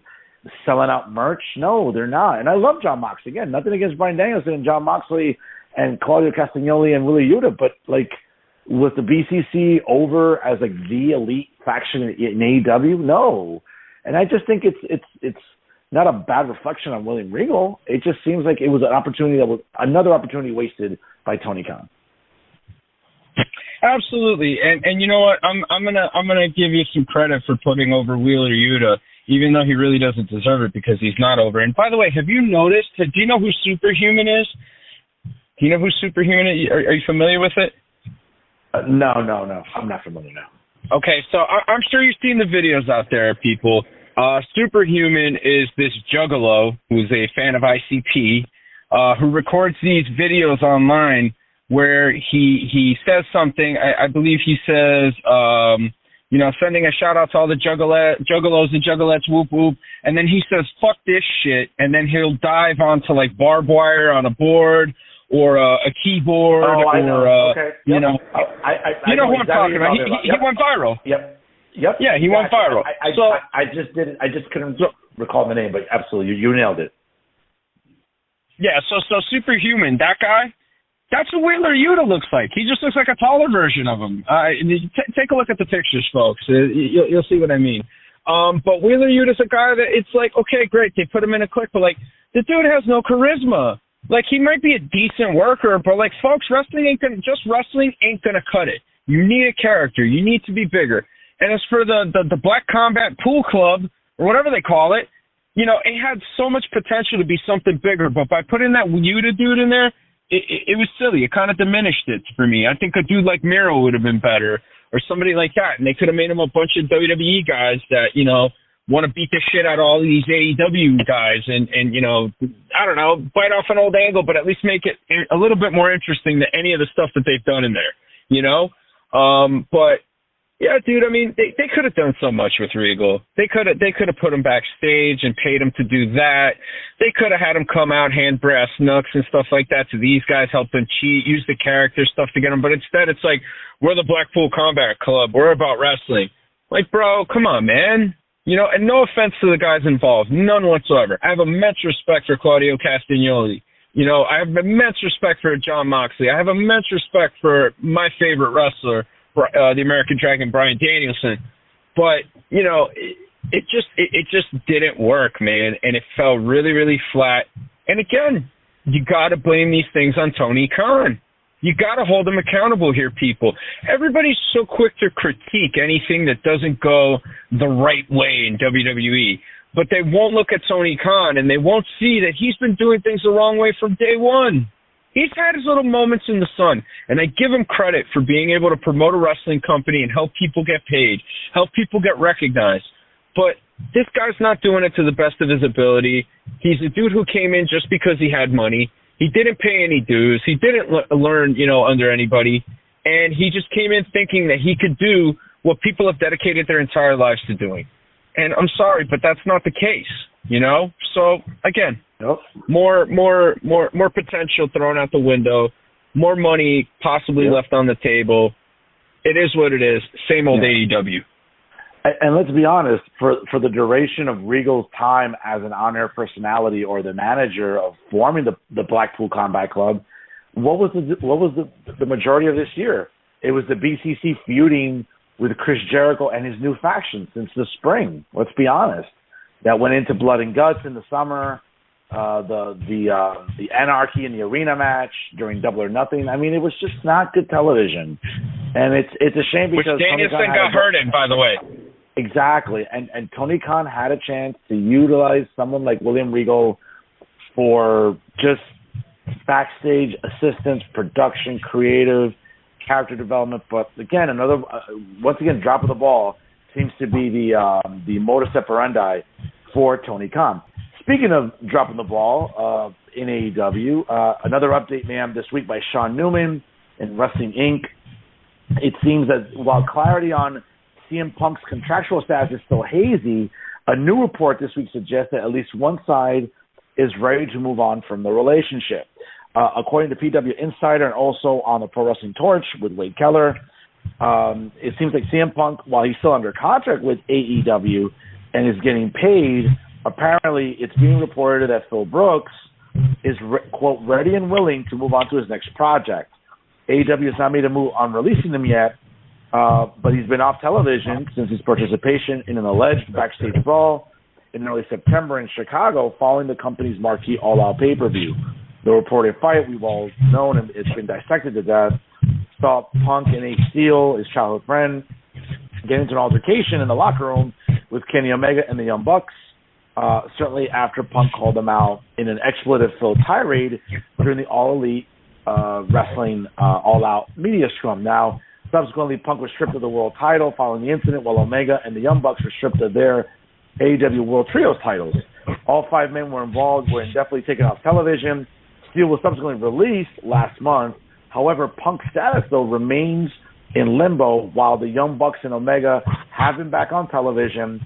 selling out merch? No, they're not. And I love Jon Moxley. Again, nothing against Bryan Danielson and Jon Moxley and Claudio Castagnoli and Wheeler Yuta, but was the BCC over as the elite faction in AEW? No. And I just think it's not a bad reflection on William Regal. It just seems like it was another opportunity wasted by Tony Khan. Absolutely, and you know what? I'm gonna give you some credit for putting over Wheeler Yuta, even though he really doesn't deserve it because he's not over. And by the way, have you noticed? Do you know who Superhuman is? Do you know who Superhuman is? Are you familiar with it? No. I'm not familiar now. Okay, so I'm sure you've seen the videos out there, people. Superhuman is this juggalo who's a fan of ICP, who records these videos online where he says something. I believe he says, sending a shout out to all the juggalos and juggalettes, whoop whoop, and then he says, fuck this shit, and then he'll dive onto like barbed wire on a board or a keyboard, I know. Okay. Yep. you know who I'm talking about. He went viral. Yep. Yeah, he went viral. I just couldn't recall the name, but absolutely, you nailed it. Yeah, so Superhuman, that guy, that's what Wheeler Yuta looks like. He just looks like a taller version of him. Take a look at the pictures, folks. You'll see what I mean. But Wheeler Yuta's a guy that it's like, okay, great, they put him in a clique, but like the dude has no charisma. Like, he might be a decent worker, but like, folks, wrestling ain't gonna cut it. You need a character. You need to be bigger. And as for the Black Combat Pool Club, or whatever they call it, it had so much potential to be something bigger, but by putting that Yuta dude in there, it was silly. It kind of diminished it for me. I think a dude like Miro would have been better, or somebody like that, and they could have made him a bunch of WWE guys that, want to beat the shit out of all these AEW guys and I don't know, bite off an old angle, but at least make it a little bit more interesting than any of the stuff that they've done in there, But yeah, dude, I mean, they could have done so much with Regal. They could have put him backstage and paid him to do that. They could have had him come out, hand brass knucks and stuff like that to these guys, help them cheat, use the character stuff to get them. But instead, it's like, we're the Blackpool Combat Club. We're about wrestling. Like, bro, come on, man. And no offense to the guys involved, none whatsoever. I have immense respect for Claudio Castagnoli. I have immense respect for Jon Moxley. I have immense respect for my favorite wrestler, the American Dragon, Bryan Danielson. But, it just didn't work, man. And it fell really, really flat. And again, you got to blame these things on Tony Khan. You got to hold them accountable here, people. Everybody's so quick to critique anything that doesn't go the right way in WWE, but they won't look at Tony Khan and they won't see that he's been doing things the wrong way from day one. He's had his little moments in the sun, and I give him credit for being able to promote a wrestling company and help people get paid, help people get recognized. But this guy's not doing it to the best of his ability. He's a dude who came in just because he had money. He didn't pay any dues. He didn't learn, under anybody. And he just came in thinking that he could do what people have dedicated their entire lives to doing. And I'm sorry, but that's not the case, you know? So, again, Nope. more potential thrown out the window, more money possibly left on the table. It is what it is. Same old AEW. And let's be honest, for the duration of Regal's time as an on-air personality or the manager of forming the Blackpool Combat Club, what was the majority of this year? It was the BCC feuding with Chris Jericho and his new faction since the spring. Let's be honest. That went into Blood and Guts in the summer, the Anarchy in the arena match during Double or Nothing. I mean, it was just not good television, and it's a shame because which Danielson got hurt in, by the way. Exactly, and Tony Khan had a chance to utilize someone like William Regal for just backstage assistance, production, creative, character development. But again, once again, drop of the ball seems to be the modus operandi for Tony Khan. Speaking of dropping the ball in AEW, another update, ma'am, this week by Sean Newman in Wrestling Inc. It seems that while clarity on CM Punk's contractual status is still hazy, a new report this week suggests that at least one side is ready to move on from the relationship. According to PW Insider and also on the Pro Wrestling Torch with Wade Keller, it seems like CM Punk, while he's still under contract with AEW and is getting paid, apparently it's being reported that Phil Brooks is, quote, ready and willing to move on to his next project. AEW has not made a move on releasing him yet, but he's been off television since his participation in an alleged backstage brawl in early September in Chicago following the company's marquee all-out pay-per-view. The reported fight, we've all known, and it's been dissected to death, saw Punk and Ace Steel, his childhood friend, get into an altercation in the locker room with Kenny Omega and the Young Bucks, certainly after Punk called them out in an expletive-filled tirade during the All Elite Wrestling all-out media scrum. Now, subsequently, Punk was stripped of the world title following the incident, while Omega and the Young Bucks were stripped of their AEW World Trios titles. All five men were involved, were indefinitely taken off television. Steel was subsequently released last month. However, Punk's status, though, remains in limbo while the Young Bucks and Omega have been back on television.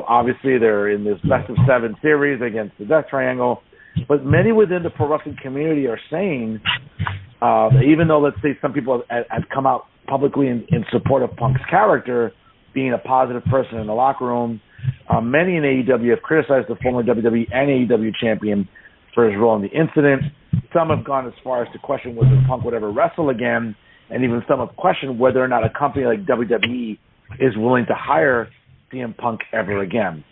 Obviously they're in this best-of-7 series against the Death Triangle. But many within the pro wrestling community are saying, even though, let's say, some people have come out publicly in support of Punk's character, being a positive person in the locker room, many in AEW have criticized the former WWE and AEW champion for his role in the incident. Some have gone as far as to question whether Punk would ever wrestle again, and even some have questioned whether or not a company like WWE is willing to hire CM Punk ever again.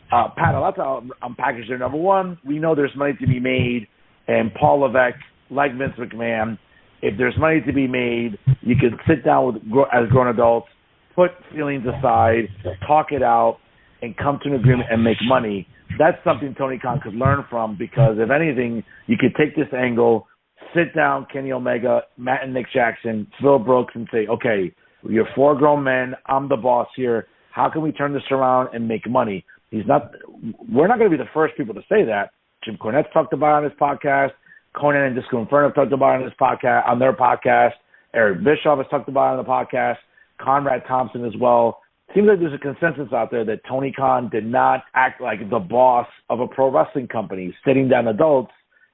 Pat, I'd like to unpackage there. Number one, we know there's money to be made, and Paul Levesque, like Vince McMahon, if there's money to be made, you can sit down as grown adults, put feelings aside, talk it out, and come to an agreement and make money. That's something Tony Khan could learn from, because if anything, you could take this angle, sit down Kenny Omega, Matt and Nick Jackson, Phil Brooks, and say, okay, you're four grown men, I'm the boss here. How can we turn this around and make money? We're not going to be the first people to say that. Jim Cornette's talked about it on his podcast. Conan and Disco Inferno have talked about it on their podcast. Eric Bischoff has talked about it on the podcast. Conrad Thompson as well. Seems like there's a consensus out there that Tony Khan did not act like the boss of a pro wrestling company, sitting down adults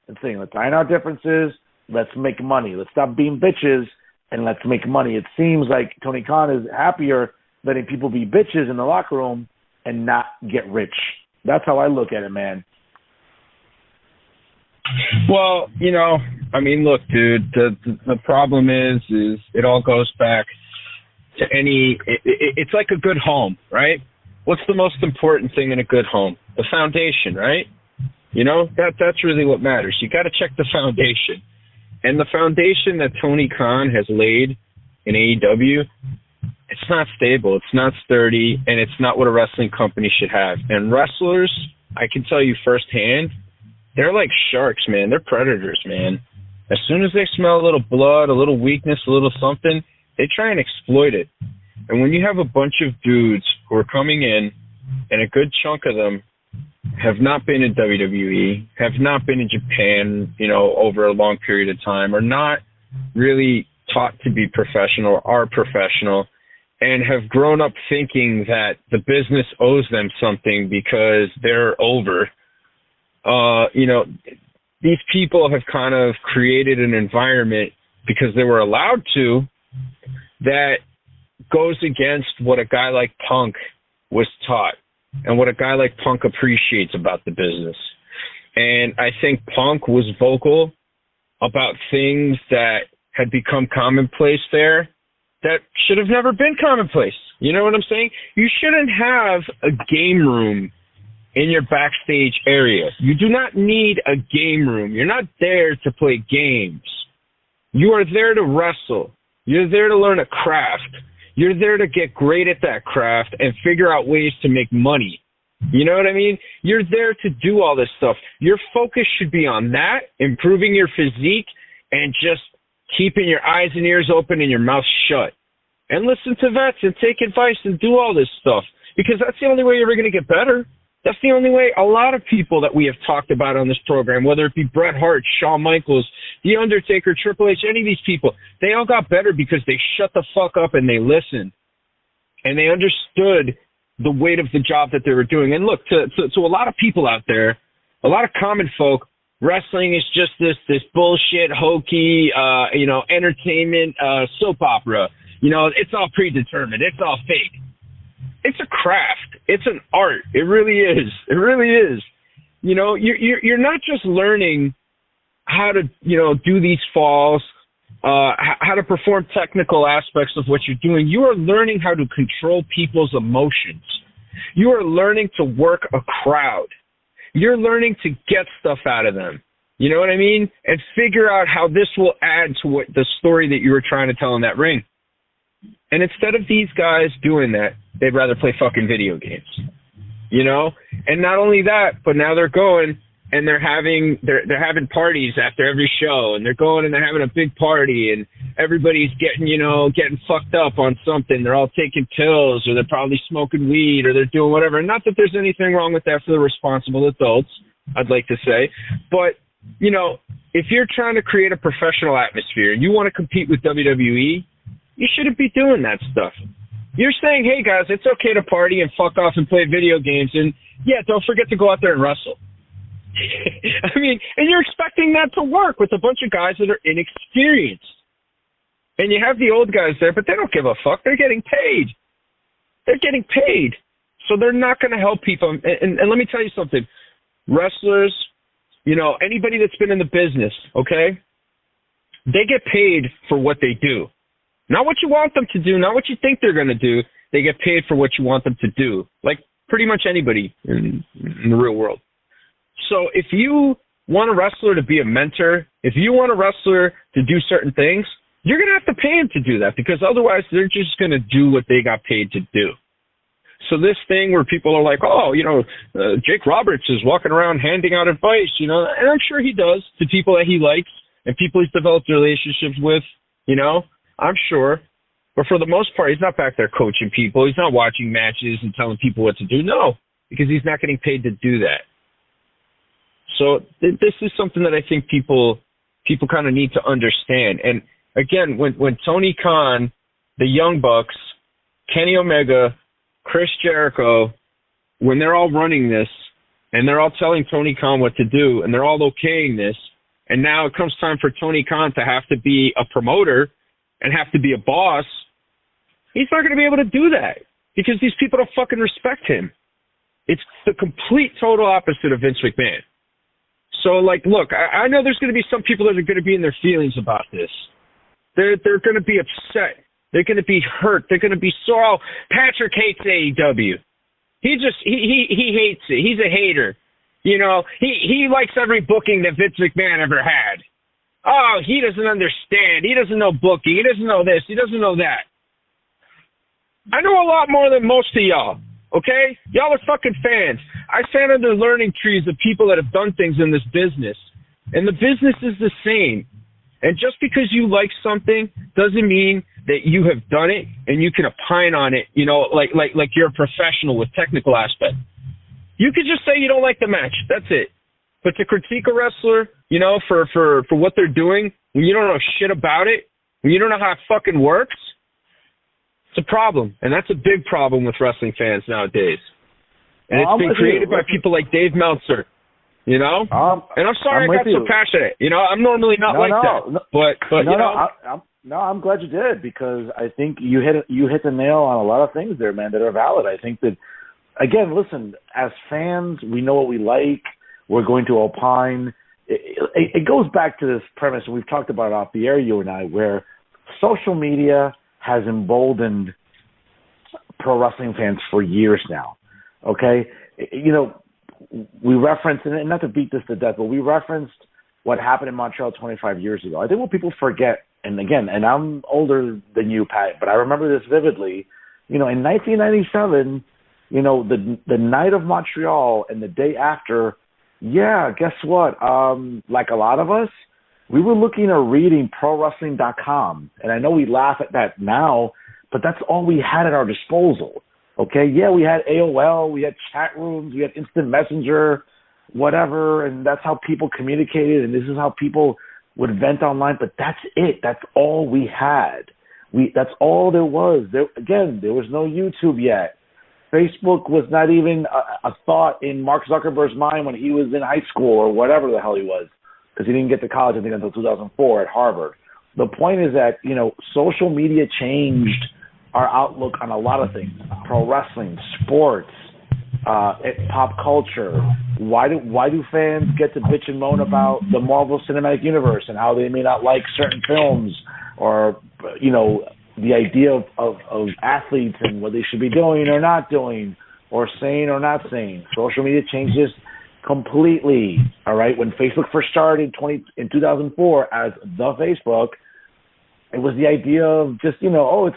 and saying, let's iron our differences, let's make money. Let's stop being bitches, and let's make money. It seems like Tony Khan is happier letting people be bitches in the locker room and not get rich. That's how I look at it, man. Well, look, dude, the problem is it all goes back to it's like a good home, right? What's the most important thing in a good home? The foundation, right? That's really what matters. You got to check the foundation. And the foundation that Tony Khan has laid in AEW, it's not stable, it's not sturdy, and it's not what a wrestling company should have. And wrestlers, I can tell you firsthand, they're like sharks, man. They're predators, man. As soon as they smell a little blood, a little weakness, a little something, they try and exploit it. And when you have a bunch of dudes who are coming in, and a good chunk of them have not been in WWE, have not been in Japan, over a long period of time, are not really taught to be professional or are professional, and have grown up thinking that the business owes them something because they're over. These people have kind of created an environment because they were allowed to that goes against what a guy like Punk was taught and what a guy like Punk appreciates about the business. And I think Punk was vocal about things that had become commonplace there that should have never been commonplace. You know what I'm saying? You shouldn't have a game room in your backstage area. You do not need a game room. You're not there to play games. You are there to wrestle. You're there to learn a craft. You're there to get great at that craft and figure out ways to make money. You know what I mean? You're there to do all this stuff. Your focus should be on that, improving your physique, and just keeping your eyes and ears open and your mouth shut. And listen to vets and take advice and do all this stuff, because that's the only way you're ever going to get better. That's the only way. A lot of people that we have talked about on this program, whether it be Bret Hart, Shawn Michaels, The Undertaker, Triple H, any of these people, they all got better because they shut the fuck up and they listened. And they understood the weight of the job that they were doing. And look, to a lot of people out there, a lot of common folk, wrestling is just this bullshit, hokey, entertainment, soap opera. It's all predetermined. It's all fake. It's a craft. It's an art. It really is. It really is. You're not just learning how to, do these falls, how to perform technical aspects of what you're doing. You are learning how to control people's emotions. You are learning to work a crowd. You're learning to get stuff out of them. You know what I mean? And figure out how this will add to what the story that you were trying to tell in that ring. And instead of these guys doing that, they'd rather play fucking video games. And not only that, but now they're going and they're having parties after every show, and they're going and they're having a big party, and everybody's getting fucked up on something. They're all taking pills, or they're probably smoking weed, or they're doing whatever. Not that there's anything wrong with that for the responsible adults, I'd like to say. But, if you're trying to create a professional atmosphere and you want to compete with WWE, you shouldn't be doing that stuff. You're saying, hey, guys, it's okay to party and fuck off and play video games, and, yeah, don't forget to go out there and wrestle. I mean, and you're expecting that to work with a bunch of guys that are inexperienced. And you have the old guys there, but they don't give a fuck. They're getting paid. They're getting paid. So they're not going to help people. And let me tell you something. Wrestlers, anybody that's been in the business, okay, they get paid for what they do. Not what you want them to do, not what you think they're going to do. They get paid for what you want them to do, like pretty much anybody in the real world. So if you want a wrestler to be a mentor, if you want a wrestler to do certain things, you're going to have to pay him to do that, because otherwise they're just going to do what they got paid to do. So this thing where people are like, Jake Roberts is walking around handing out advice, and I'm sure he does to people that he likes and people he's developed relationships with, I'm sure. But for the most part, he's not back there coaching people. He's not watching matches and telling people what to do. No, because he's not getting paid to do that. So this is something that I think people kind of need to understand. And again, when Tony Khan, the Young Bucks, Kenny Omega, Chris Jericho, when they're all running this and they're all telling Tony Khan what to do and they're all okaying this, and now it comes time for Tony Khan to have to be a promoter and have to be a boss, he's not going to be able to do that because these people don't fucking respect him. It's the complete total opposite of Vince McMahon. So, look, I know there's going to be some people that are going to be in their feelings about this. They're going to be upset. They're going to be hurt. They're going to be sore. Patrick hates AEW. He hates it. He's a hater. He likes every booking that Vince McMahon ever had. Oh, he doesn't understand. He doesn't know booking. He doesn't know this. He doesn't know that. I know a lot more than most of y'all, okay? Y'all are fucking fans. I stand under learning trees of people that have done things in this business, and the business is the same. And just because you like something doesn't mean that you have done it and you can opine on it, like you're a professional with technical aspect. You could just say you don't like the match. That's it. But to critique a wrestler, for what they're doing, when you don't know shit about it, when you don't know how it fucking works, It's a problem, and that's a big problem with wrestling fans nowadays. And it's been created by people like Dave Meltzer, you know? And I'm sorry I got so passionate. You know, I'm normally not that. But I'm glad you did, because I think you hit the nail on a lot of things there, man, that are valid. I think that, again, listen, as fans, we know what we like. We're going to opine. It goes back to this premise, and we've talked about it off the air, you and I, where social media has emboldened pro wrestling fans for years now. Okay? You know, we referenced, and not to beat this to death, but we referenced what happened in Montreal 25 years ago. I think what people forget, and again, and I'm older than you, Pat, but I remember this vividly, you know, in 1997, you know, the night of Montreal and the day after, yeah, guess what? Like a lot of us, we were looking or reading ProWrestling.com. And I know we laugh at that now, but that's all we had at our disposal. Okay? Yeah, we had AOL, we had chat rooms, we had instant messenger, whatever, and that's how people communicated, and this is how people would vent online, but that's it. That's all we had. That's all there was. There was no YouTube yet. Facebook was not even a thought in Mark Zuckerberg's mind when he was in high school or whatever the hell he was, because he didn't get to college, I think, until 2004 at Harvard. The point is that, you know, social media changed our outlook on a lot of things: pro wrestling, sports, pop culture. Why do fans get to bitch and moan about the Marvel Cinematic Universe and how they may not like certain films, or, you know, the idea of athletes and what they should be doing or not doing, or saying or not saying? Social media changes completely. All right, when Facebook first started in 2004 as the Facebook, it was the idea of just, you know,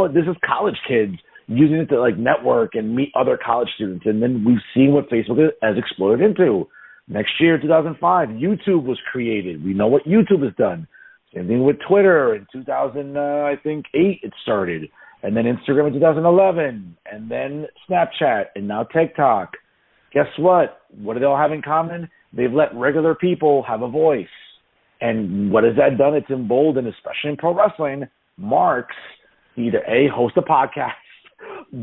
this is college kids using it to like network and meet other college students. And then we've seen what Facebook has exploded into. Next year, 2005, YouTube was created. We know what YouTube has done. Same thing with Twitter in 2008 it started. And then Instagram in 2011. And then Snapchat. And now TikTok. Guess what? What do they all have in common? They've let regular people have a voice. And what has that done? It's emboldened, especially in pro wrestling, marks either host a podcast,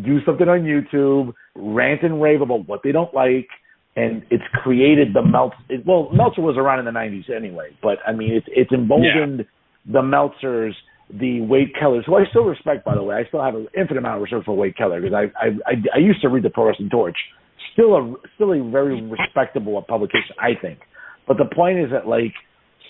do something on YouTube, rant and rave about what they don't like, and it's created the Meltzer was around in the 90s anyway, but I mean, it's emboldened the Meltzers, the Wade Kellers, who I still respect, by the way. I still have an infinite amount of respect for Wade Keller, because I used to read the Pro Wrestling Torch, still a very respectable publication, I think. But the point is that, like,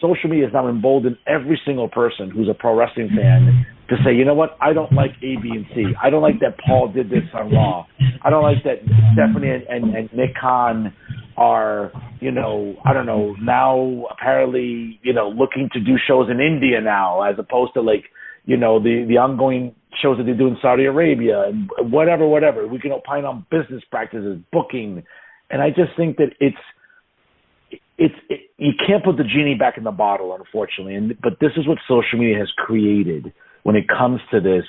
social media has now emboldened every single person who's a pro wrestling fan to say, you know what, I don't like A, B, and C. I don't like that Paul did this on Raw. I don't like that Stephanie and Nick Khan are, you know, I don't know, now apparently, you know, looking to do shows in India now, as opposed to, like, you know, the ongoing shows that they do in Saudi Arabia and whatever. We can opine on business practices, booking. And I just think that you can't put the genie back in the bottle, unfortunately. But this is what social media has created when it comes to this,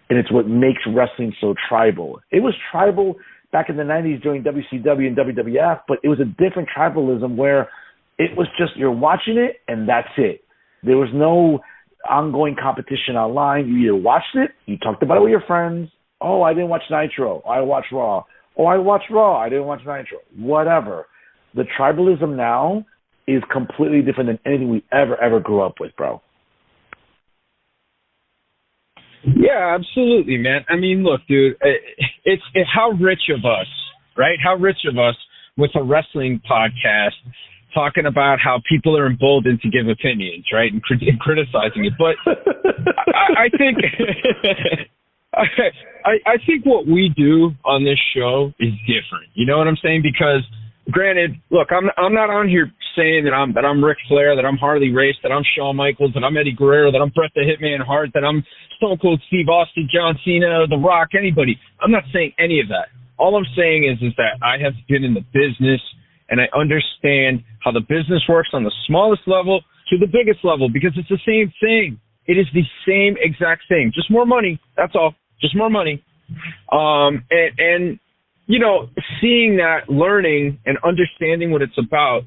and it's what makes wrestling so tribal. It was tribal back in the 90s during WCW and WWF, but it was a different tribalism where it was just you're watching it and that's it. There was no ongoing competition online. You either watched it, you talked about it with your friends. Oh, I didn't watch Nitro. I watched Raw. Oh, I watched Raw. I didn't watch Nitro. Whatever. The tribalism now is completely different than anything we ever grew up with, bro. Yeah, absolutely, man. I mean, look, dude, it's how rich of us, right? How rich of us with a wrestling podcast talking about how people are emboldened to give opinions, right, and criticizing it. But I think I think what we do on this show is different. You know what I'm saying? Because granted, look, I'm not on here saying that I'm Ric Flair, that I'm Harley Race, that I'm Shawn Michaels, that I'm Eddie Guerrero, that I'm Bret the Hitman Hart, that I'm Stone Cold Steve Austin, John Cena, The Rock, anybody. I'm not saying any of that. All I'm saying is that I have been in the business and I understand how the business works on the smallest level to the biggest level, because it's the same thing. It is the same exact thing. Just more money. That's all. Just more money. And you know, seeing that, learning and understanding what it's about,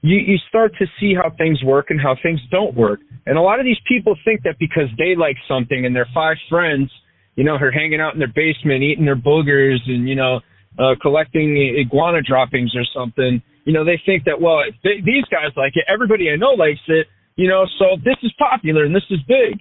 you start to see how things work and how things don't work. And a lot of these people think that because they like something and their 5 friends her hanging out in their basement, eating their boogers and, collecting iguana droppings or something, they think that, well, these guys like it, everybody I know likes it, so this is popular and this is big.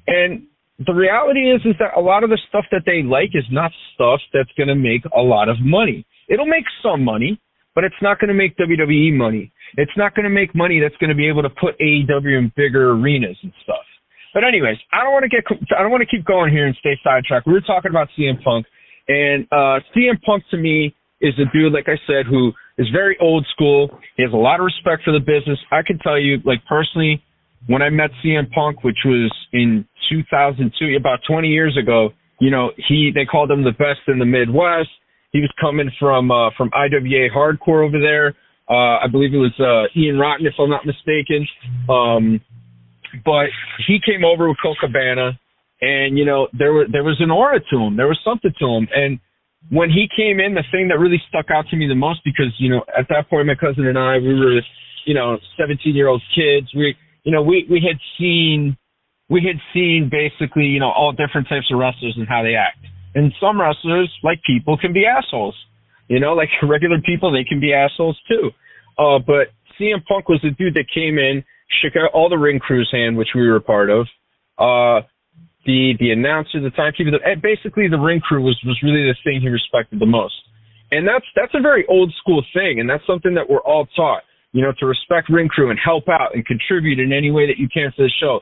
And the reality is that a lot of the stuff that they like is not stuff that's going to make a lot of money. It'll make some money, but it's not going to make WWE money. It's not going to make money that's going to be able to put AEW in bigger arenas and stuff. But anyways, I don't want to keep going here and stay sidetracked. We were talking about CM Punk, and CM Punk to me is a dude, like I said, who is very old school. He has a lot of respect for the business. I can tell you, like personally, when I met CM Punk, which was in 2002, about 20 years ago, they called him the best in the Midwest. He was coming from IWA Hardcore over there. I believe it was Ian Rotten, if I'm not mistaken. But he came over with Colt Cabana, and there was an aura to him. There was something to him. And when he came in, the thing that really stuck out to me the most, because at that point my cousin and I, we were 17-year-old kids. We had seen basically all different types of wrestlers and how they act. And some wrestlers, like people, can be assholes. Like regular people, they can be assholes too. But CM Punk was the dude that came in, shook out all the ring crew's hand, which we were a part of. The announcer, the timekeeper, basically the ring crew was really the thing he respected the most. And that's a very old school thing, and that's something that we're all taught, to respect ring crew and help out and contribute in any way that you can to the show.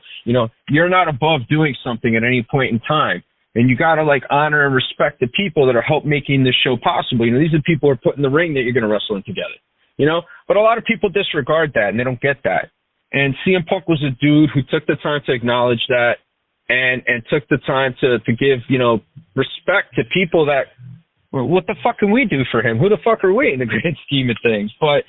You're not above doing something at any point in time. And you got to honor and respect the people that are help making this show possible. These are people who are put in the ring that you're going to wrestle in together, but a lot of people disregard that and they don't get that. And CM Punk was a dude who took the time to acknowledge that and took the time to give, respect to people that, well, what the fuck can we do for him? Who the fuck are we in the grand scheme of things? But,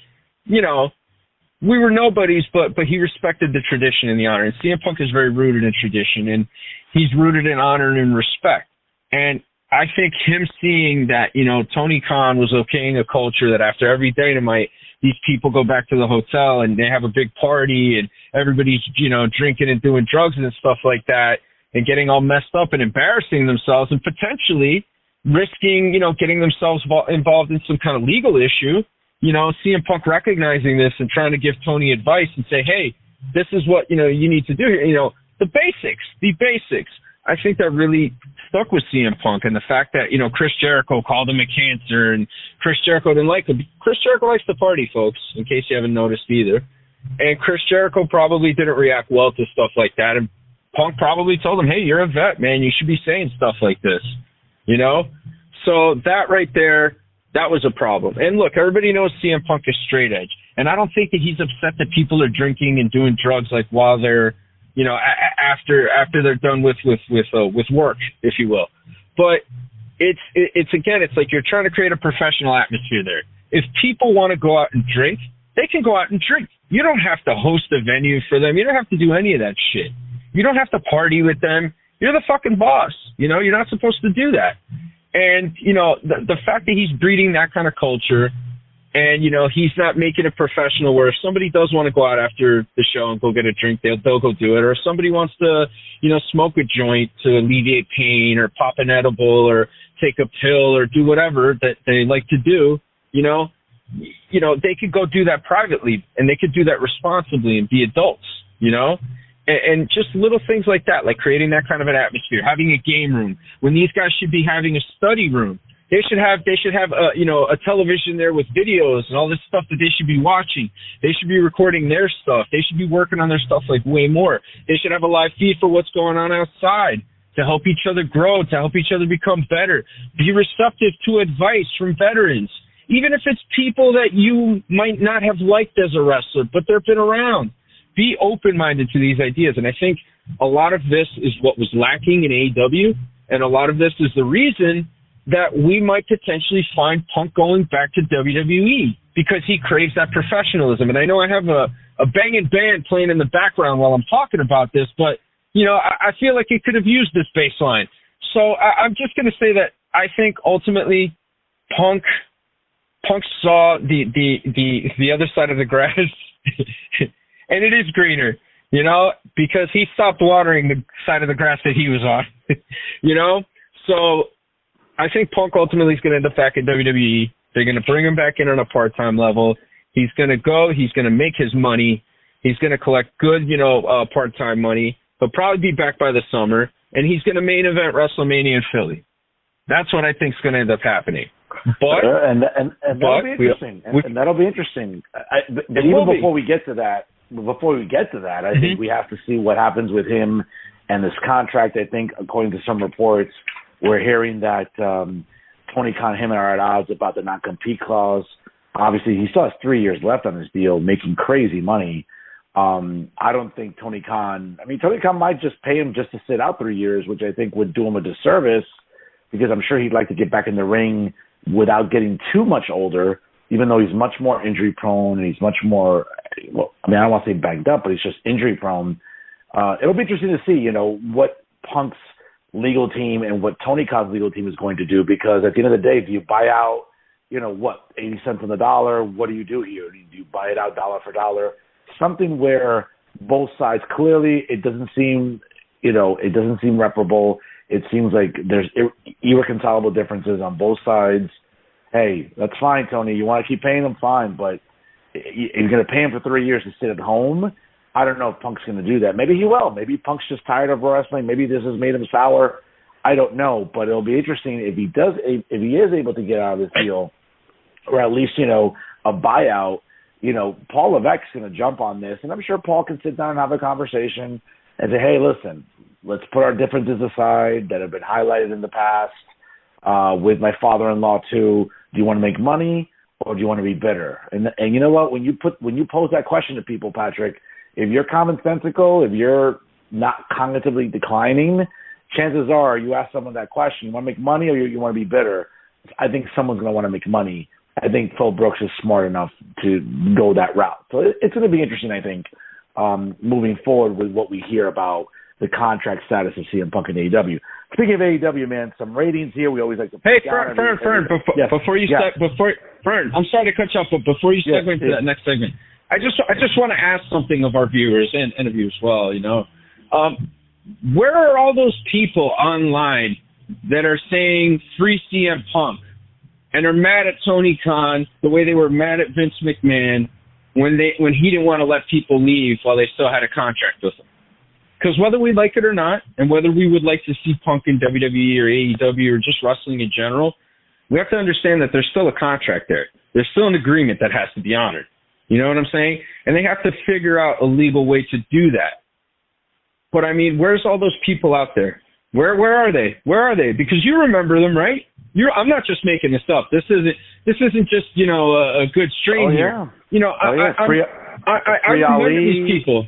we were nobodies, but he respected the tradition and the honor. And CM Punk is very rooted in tradition, and he's rooted in honor and respect. And I think him seeing that, Tony Khan was okaying a culture that after every Dynamite, these people go back to the hotel and they have a big party and everybody's, drinking and doing drugs and stuff like that and getting all messed up and embarrassing themselves and potentially risking, getting themselves involved in some kind of legal issue. CM Punk recognizing this and trying to give Tony advice and say, hey, this is what, you need to do here. The basics. I think that really stuck with CM Punk, and the fact that, Chris Jericho called him a cancer and Chris Jericho didn't like him. Chris Jericho likes to party, folks, in case you haven't noticed either. And Chris Jericho probably didn't react well to stuff like that. And Punk probably told him, hey, you're a vet, man. You should be saying stuff like this, So that right there, that was a problem. And look, everybody knows CM Punk is straight edge. And I don't think that he's upset that people are drinking and doing drugs while they're, after they're done with work, if you will. But it's like you're trying to create a professional atmosphere there. If people want to go out and drink, they can go out and drink. You don't have to host a venue for them. You don't have to do any of that shit. You don't have to party with them. You're the fucking boss. You're not supposed to do that. And, the fact that he's breeding that kind of culture and, he's not making it professional where if somebody does want to go out after the show and go get a drink, they'll go do it. Or if somebody wants to, smoke a joint to alleviate pain or pop an edible or take a pill or do whatever that they like to do, they could go do that privately and they could do that responsibly and be adults, And just little things like that, like creating that kind of an atmosphere, having a game room when these guys should be having a study room. They should have a television there with videos and all this stuff that they should be watching. They should be recording their stuff. They should be working on their stuff way more. They should have a live feed for what's going on outside to help each other grow, to help each other become better. Be receptive to advice from veterans, even if it's people that you might not have liked as a wrestler, but they've been around. Be open-minded to these ideas. And I think a lot of this is what was lacking in AEW, and a lot of this is the reason that we might potentially find Punk going back to WWE, because he craves that professionalism. And I know I have a banging band playing in the background while I'm talking about this, but, I feel like it could have used this bass line. So I'm just going to say that I think ultimately Punk saw the other side of the grass. And it is greener, because he stopped watering the side of the grass that he was on, So I think Punk ultimately is going to end up back in WWE. They're going to bring him back in on a part-time level. He's going to go. He's going to make his money. He's going to collect good, part-time money. He'll probably be back by the summer, and he's going to main event WrestleMania in Philly. That's what I think is going to end up happening. But and that'll be interesting. And that'll be interesting. But even before we get to that, I think we have to see what happens with him and this contract. I think, according to some reports, we're hearing that Tony Khan, him and are at odds about the non-compete clause. Obviously, he still has 3 years left on this deal, making crazy money. I don't think Tony Khan might just pay him just to sit out 3 years, which I think would do him a disservice, because I'm sure he'd like to get back in the ring without getting too much older, even though he's much more injury prone and he's much more, I don't want to say banged up, but he's just injury prone. It'll be interesting to see, what Punk's legal team and what Tony Khan's legal team is going to do, because at the end of the day, do you buy out, 80 cents on the dollar? What do you do here? Do you buy it out dollar for dollar? Something where both sides, clearly it doesn't seem reparable. It seems like there's irreconcilable differences on both sides. Hey, that's fine, Tony. You want to keep paying him, fine, but you're going to pay him for 3 years to sit at home? I don't know if Punk's going to do that. Maybe he will. Maybe Punk's just tired of wrestling. Maybe this has made him sour. I don't know, but it'll be interesting if he is able to get out of this deal, or at least, a buyout. Paul Levesque's going to jump on this, and I'm sure Paul can sit down and have a conversation and say, hey, listen, let's put our differences aside that have been highlighted in the past. With my father-in-law too, do you want to make money or do you want to be bitter? And you know what? When you pose that question to people, Patrick, if you're commonsensical, if you're not cognitively declining, chances are you ask someone that question, you want to make money or you want to be bitter? I think someone's going to want to make money. I think Phil Brooks is smart enough to go that route. So it's going to be interesting, I think, moving forward with what we hear about the contract status of CM Punk and AEW. Speaking of AEW, man, some ratings here. We always like to. Hey, Fern, before you start, Fern, I'm sorry to cut you off, but before you segue into that next segment, I just want to ask something of our viewers and interview as well. Where are all those people online that are saying free CM Punk and are mad at Tony Khan the way they were mad at Vince McMahon when he didn't want to let people leave while they still had a contract with him? Because whether we like it or not, and whether we would like to see Punk in WWE or AEW or just wrestling in general, we have to understand that there's still a contract there. There's still an agreement that has to be honored. You know what I'm saying? And they have to figure out a legal way to do that. But, where's all those people out there? Where are they? Where are they? Because you remember them, right? I'm not just making this up. This isn't just, a good strain here. I remember these people.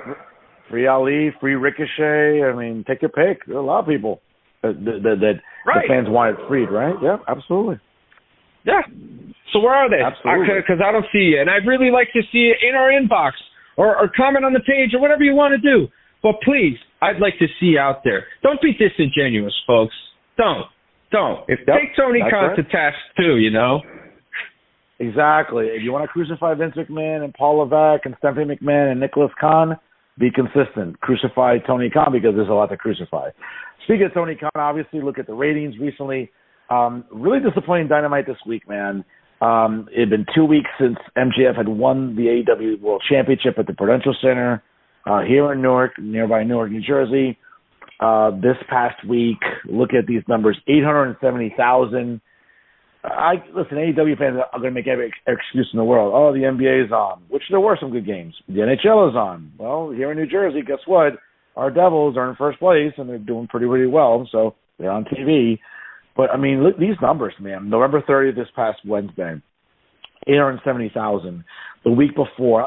Free Ali, free Ricochet. Take your pick. There are a lot of people that the fans wanted freed, right? Yeah, absolutely. Yeah. So where are they? Absolutely. Because I don't see it. And I'd really like to see it in our inbox or comment on the page or whatever you want to do. But please, I'd like to see out there. Don't be disingenuous, folks. Don't. Take Tony Khan to task too, Exactly. If you want to crucify Vince McMahon and Paul Levesque and Stephanie McMahon and Nicholas Khan, be consistent. Crucify Tony Khan because there's a lot to crucify. Speaking of Tony Khan, obviously, look at the ratings recently. Really disappointing Dynamite this week, man. It had been 2 weeks since MJF had won the AEW World Championship at the Prudential Center here in nearby Newark, New Jersey. This past week, look at these numbers, 870,000. Listen, AEW fans are going to make every excuse in the world. Oh, the NBA is on, which there were some good games. The NHL is on. Well, here in New Jersey, guess what? Our Devils are in first place, and they're doing pretty, pretty well, so they're on TV. But, look, these numbers, man. November 30th, this past Wednesday, 870,000. The week before,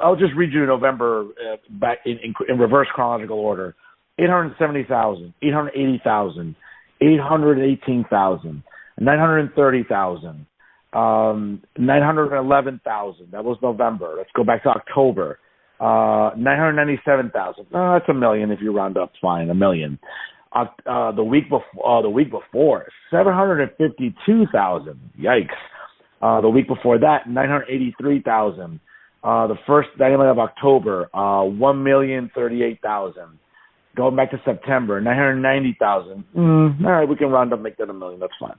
I'll just read you November back in reverse chronological order. 870,000, 880,000, 818,000. 930,000, 911,000. That was November. Let's go back to October. 997,000. That's $1 million if you round up. Fine, $1 million. The week before, 752,000. Yikes. The week before that, 983,000. The first Dynamite of October, 1,038,000. Going back to September, 990,000. All right, we can round up, make that $1 million. That's fine.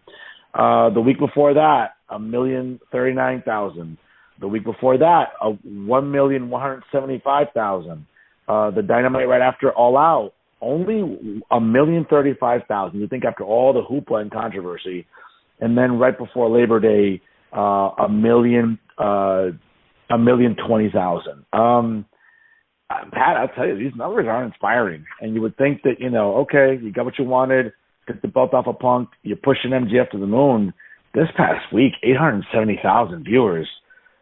The week before that, 1,039,000. The week before that, 1,175,000. The Dynamite right after All Out, only 1,035,000. You think after all the hoopla and controversy, and then right before Labor Day, 1,020,000. Pat, I'll tell you, these numbers aren't inspiring. And you would think that, okay, you got what you wanted, took the belt off of Punk, you're pushing MJF to the moon. This past week, 870,000 viewers.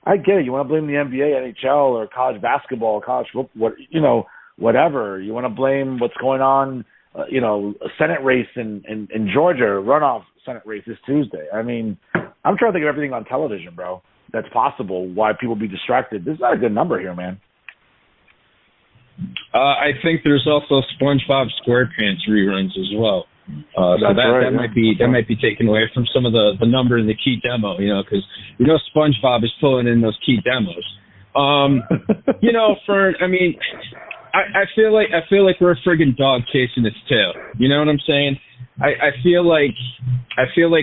I get it. You want to blame the NBA, NHL, or college basketball, college football, whatever. You want to blame what's going on, a Senate race in Georgia, runoff Senate race this Tuesday. I mean, I'm trying to think of everything on television, bro, that's possible, why people be distracted. This is not a good number here, man. I think there's also SpongeBob SquarePants reruns as well. That might be taken away from some of the number in the key demo, because SpongeBob is pulling in those key demos. I feel like we're a friggin' dog chasing its tail. You know what I'm saying? I feel like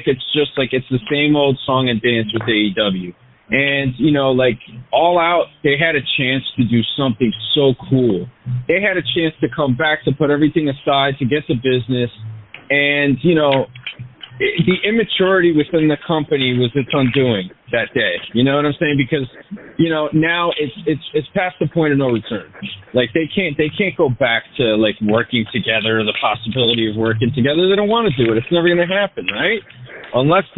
it's just like it's the same old song and dance with AEW. And, All Out, they had a chance to do something so cool. They had a chance to come back, to put everything aside, to get the business. And, the immaturity within the company was its undoing that day. You know what I'm saying? Because, now it's past the point of no return. Like, they can't go back to, working together, the possibility of working together. They don't want to do it. It's never going to happen, right? Unless,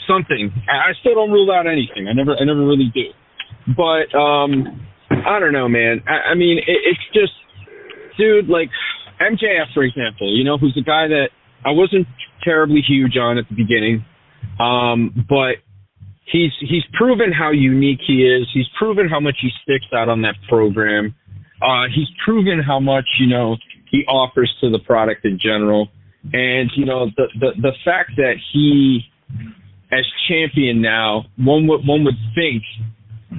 something. I still don't rule out anything. I never really do. But I don't know, man. I mean, it's just, dude, like MJF, for example. Who's a guy that I wasn't terribly huge on at the beginning, but he's proven how unique he is. He's proven how much he sticks out on that program. He's proven how much he offers to the product in general, and the fact that he, as champion now, one would think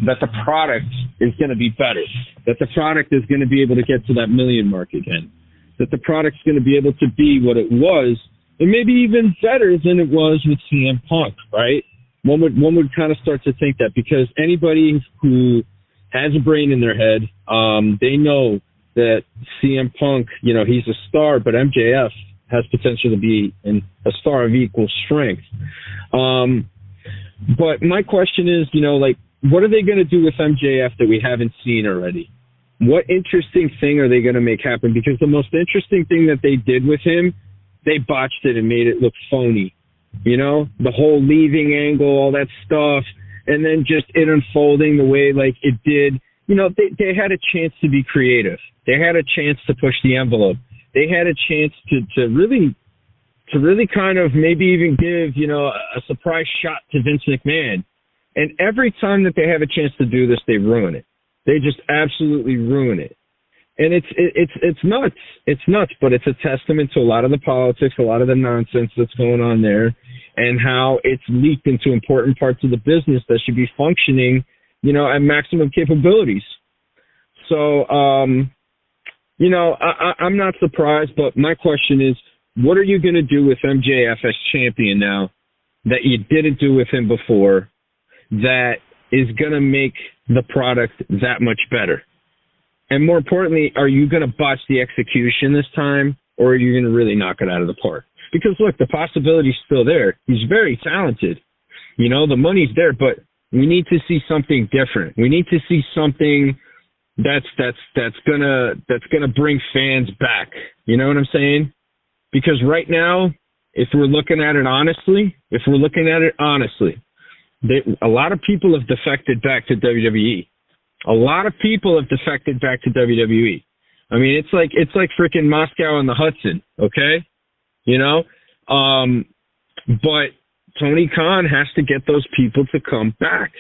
that the product is going to be better, that the product is going to be able to get to that million mark again, that the product's going to be able to be what it was, and maybe even better than it was with CM Punk, right? One would kind of start to think that, because anybody who has a brain in their head, they know that CM Punk, he's a star, but MJF has potential to be a star of equal strength. But my question is, what are they going to do with MJF that we haven't seen already? What interesting thing are they going to make happen? Because the most interesting thing that they did with him, they botched it and made it look phony. The whole leaving angle, all that stuff, and then just it unfolding the way it did. They had a chance to be creative. They had a chance to push the envelope. They had a chance to really kind of maybe even give, a surprise shot to Vince McMahon. And every time that they have a chance to do this, they ruin it. They just absolutely ruin it. And it's nuts. It's nuts, but it's a testament to a lot of the politics, a lot of the nonsense that's going on there, and how it's leaked into important parts of the business that should be functioning, at maximum capabilities. So, I'm not surprised, but my question is, what are you going to do with MJF as champion now that you didn't do with him before, that is going to make the product that much better? And more importantly, are you going to botch the execution this time, or are you going to really knock it out of the park? Because look, the possibility's still there. He's very talented. The money's there, but we need to see something different. We need to see something that's gonna bring fans back. You know what I'm saying? Because right now, if we're looking at it honestly, a lot of people have defected back to WWE. A lot of people have defected back to WWE. I mean, it's like freaking Moscow and the Hudson, okay? But Tony Khan has to get those people to come back.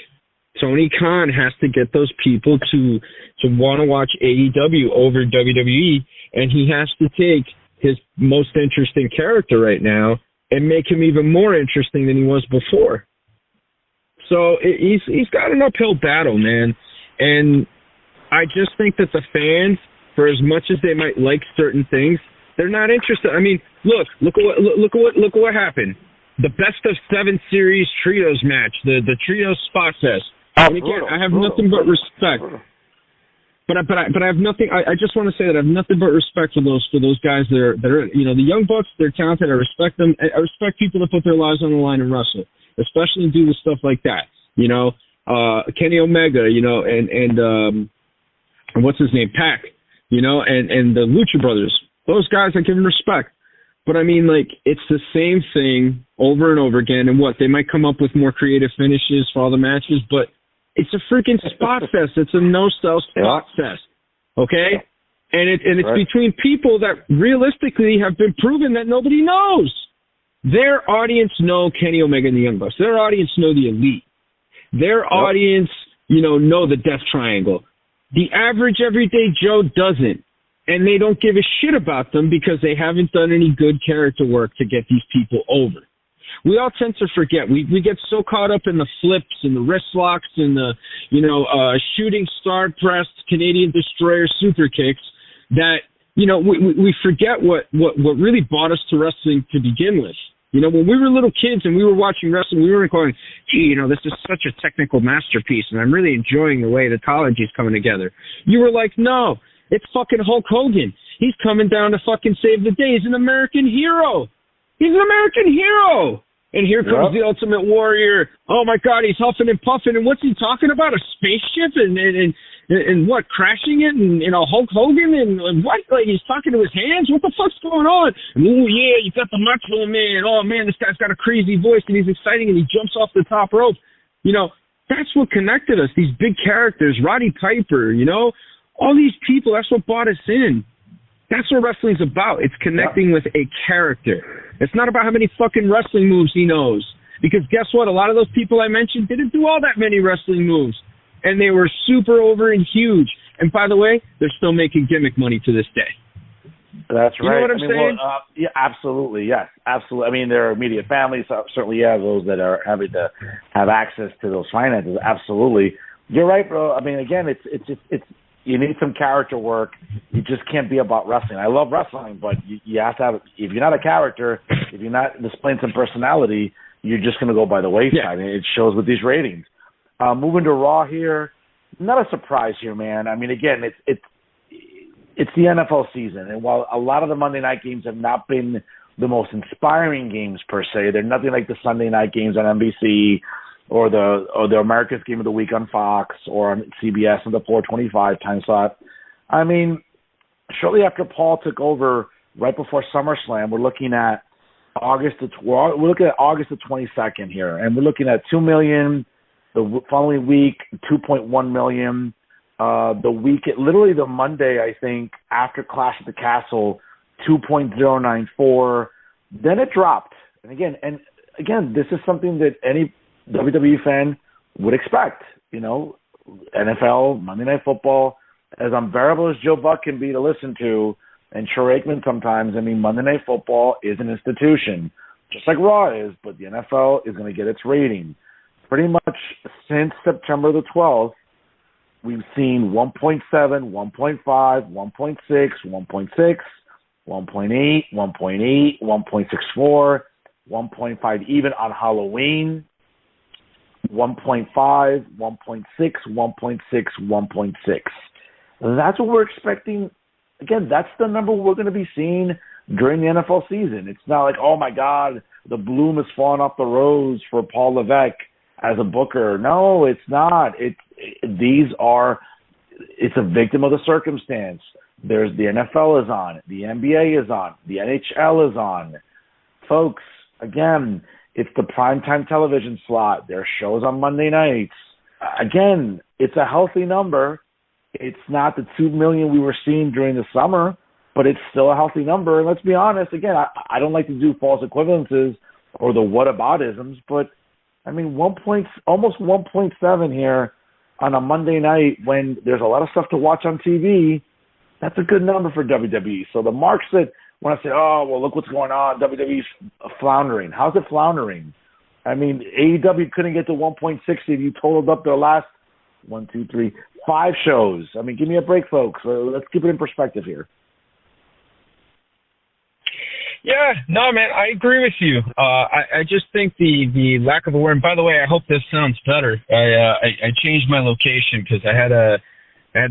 Tony Khan has to get those people to want to watch AEW over WWE, and he has to take his most interesting character right now and make him even more interesting than he was before. So he's got an uphill battle, man. And I just think that the fans for as much as they might like certain things, they're not interested. I mean, look at what happened. The best of 7 series trios match, the trios spot fest. And again, I have nothing but respect. But I have nothing. I just want to say that I have nothing but respect for those guys that are the Young Bucks. They're talented. I respect them. I respect people that put their lives on the line and wrestle, especially do with stuff like that. Kenny Omega, and what's his name, Pac, and the Lucha Brothers. Those guys, I give them respect. But I mean, like, it's the same thing over and over again. And they might come up with more creative finishes for all the matches, but it's a freaking spot fest. It's a no-sell spot fest, okay? And it's between people that realistically have been proven that nobody knows. Their audience know Kenny Omega and the Young Bucks. Their audience know the Elite. Their audience, know the Death Triangle. The average everyday Joe doesn't. And they don't give a shit about them because they haven't done any good character work to get these people over. We all tend to forget. We get so caught up in the flips and the wrist locks and the, shooting star press, Canadian Destroyer super kicks that, we forget what really brought us to wrestling to begin with. When we were little kids and we were watching wrestling, we weren't going, gee, this is such a technical masterpiece and I'm really enjoying the way the technology is coming together. You were like, no. It's fucking Hulk Hogan. He's coming down to fucking save the day. He's an American hero. He's an American hero. And here comes the Ultimate Warrior. Oh, my God, he's huffing and puffing. And what's he talking about? A spaceship and what, crashing it? And Hulk Hogan? And what? Like, he's talking to his hands? What the fuck's going on? Oh, yeah, you got the Macho Man. Oh, man, this guy's got a crazy voice, and he's exciting, and he jumps off the top rope. That's what connected us, these big characters. Roddy Piper, all these people, that's what brought us in. That's what wrestling's about. It's connecting with a character. It's not about how many fucking wrestling moves he knows. Because guess what? A lot of those people I mentioned didn't do all that many wrestling moves. And they were super over and huge. And by the way, they're still making gimmick money to this day. That's right. You know what I'm saying? Well, yeah, absolutely. Yes, absolutely. I mean, there are immediate families, certainly, those that are having to have access to those finances. Absolutely. You're right, bro. I mean, again, it's you need some character work. You just can't be about wrestling. I love wrestling, but you have to have, if you're not a character, if you're not displaying some personality, you're just going to go by the wayside. Yeah. And it shows with these ratings. Moving to Raw here, not a surprise here, man. I mean, again, it's the NFL season. And while a lot of the Monday night games have not been the most inspiring games per se, they're nothing like the Sunday night games on NBC or the America's Game of the Week on Fox or on CBS in the 4:25 time slot. I mean, shortly after Paul took over, right before SummerSlam, we're looking at August the 22nd here, and we're looking at $2 million. The following week, $2.1 million. Literally the Monday, I think, after Clash at the Castle, 2.094. Then it dropped, and again, this is something that any WWE fan would expect, NFL, Monday Night Football, as unbearable as Joe Buck can be to listen to, and Troy Aikman sometimes, I mean, Monday Night Football is an institution, just like Raw is, but the NFL is going to get its rating. Pretty much since September the 12th, we've seen 1.7, 1.5, 1.6, 1.6, 1.8, 1.8, 1.64, 1.5 even on Halloween. 1.5, 1.6, 1.6, 1.6. That's what we're expecting. Again, that's the number we're going to be seeing during the NFL season. It's not like, oh, my God, the bloom has fallen off the rose for Paul Levesque as a booker. No, it's not. It's a victim of the circumstance. The NFL is on. The NBA is on. The NHL is on. Folks, again, it's the primetime television slot. There are shows on Monday nights. Again, it's a healthy number. It's not the 2 million we were seeing during the summer, but it's still a healthy number. And let's be honest, again, I don't like to do false equivalences or the whataboutisms, but I mean, almost 1.7 here on a Monday night when there's a lot of stuff to watch on TV. That's a good number for WWE. So the marks that when I say, oh, well, look what's going on, WWE's floundering. How's it floundering? I mean, AEW couldn't get to 1.60. You totaled up their last 1, 2, 3, 5 shows. I mean, give me a break, folks. Let's keep it in perspective here. Yeah, no, man, I agree with you. I just think the lack of awareness. By the way, I hope this sounds better. I changed my location because I had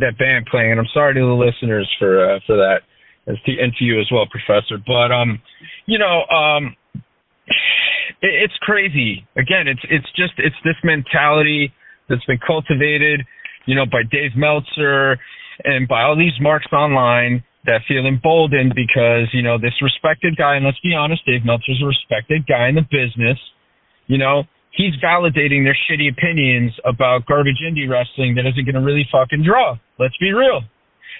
that band playing, and I'm sorry to the listeners for that, and to you as well, Professor. But it's crazy. Again, it's this mentality that's been cultivated, by Dave Meltzer and by all these marks online that feel emboldened because, this respected guy, and let's be honest, Dave Meltzer's a respected guy in the business, he's validating their shitty opinions about garbage indie wrestling that isn't going to really fucking draw. Let's be real.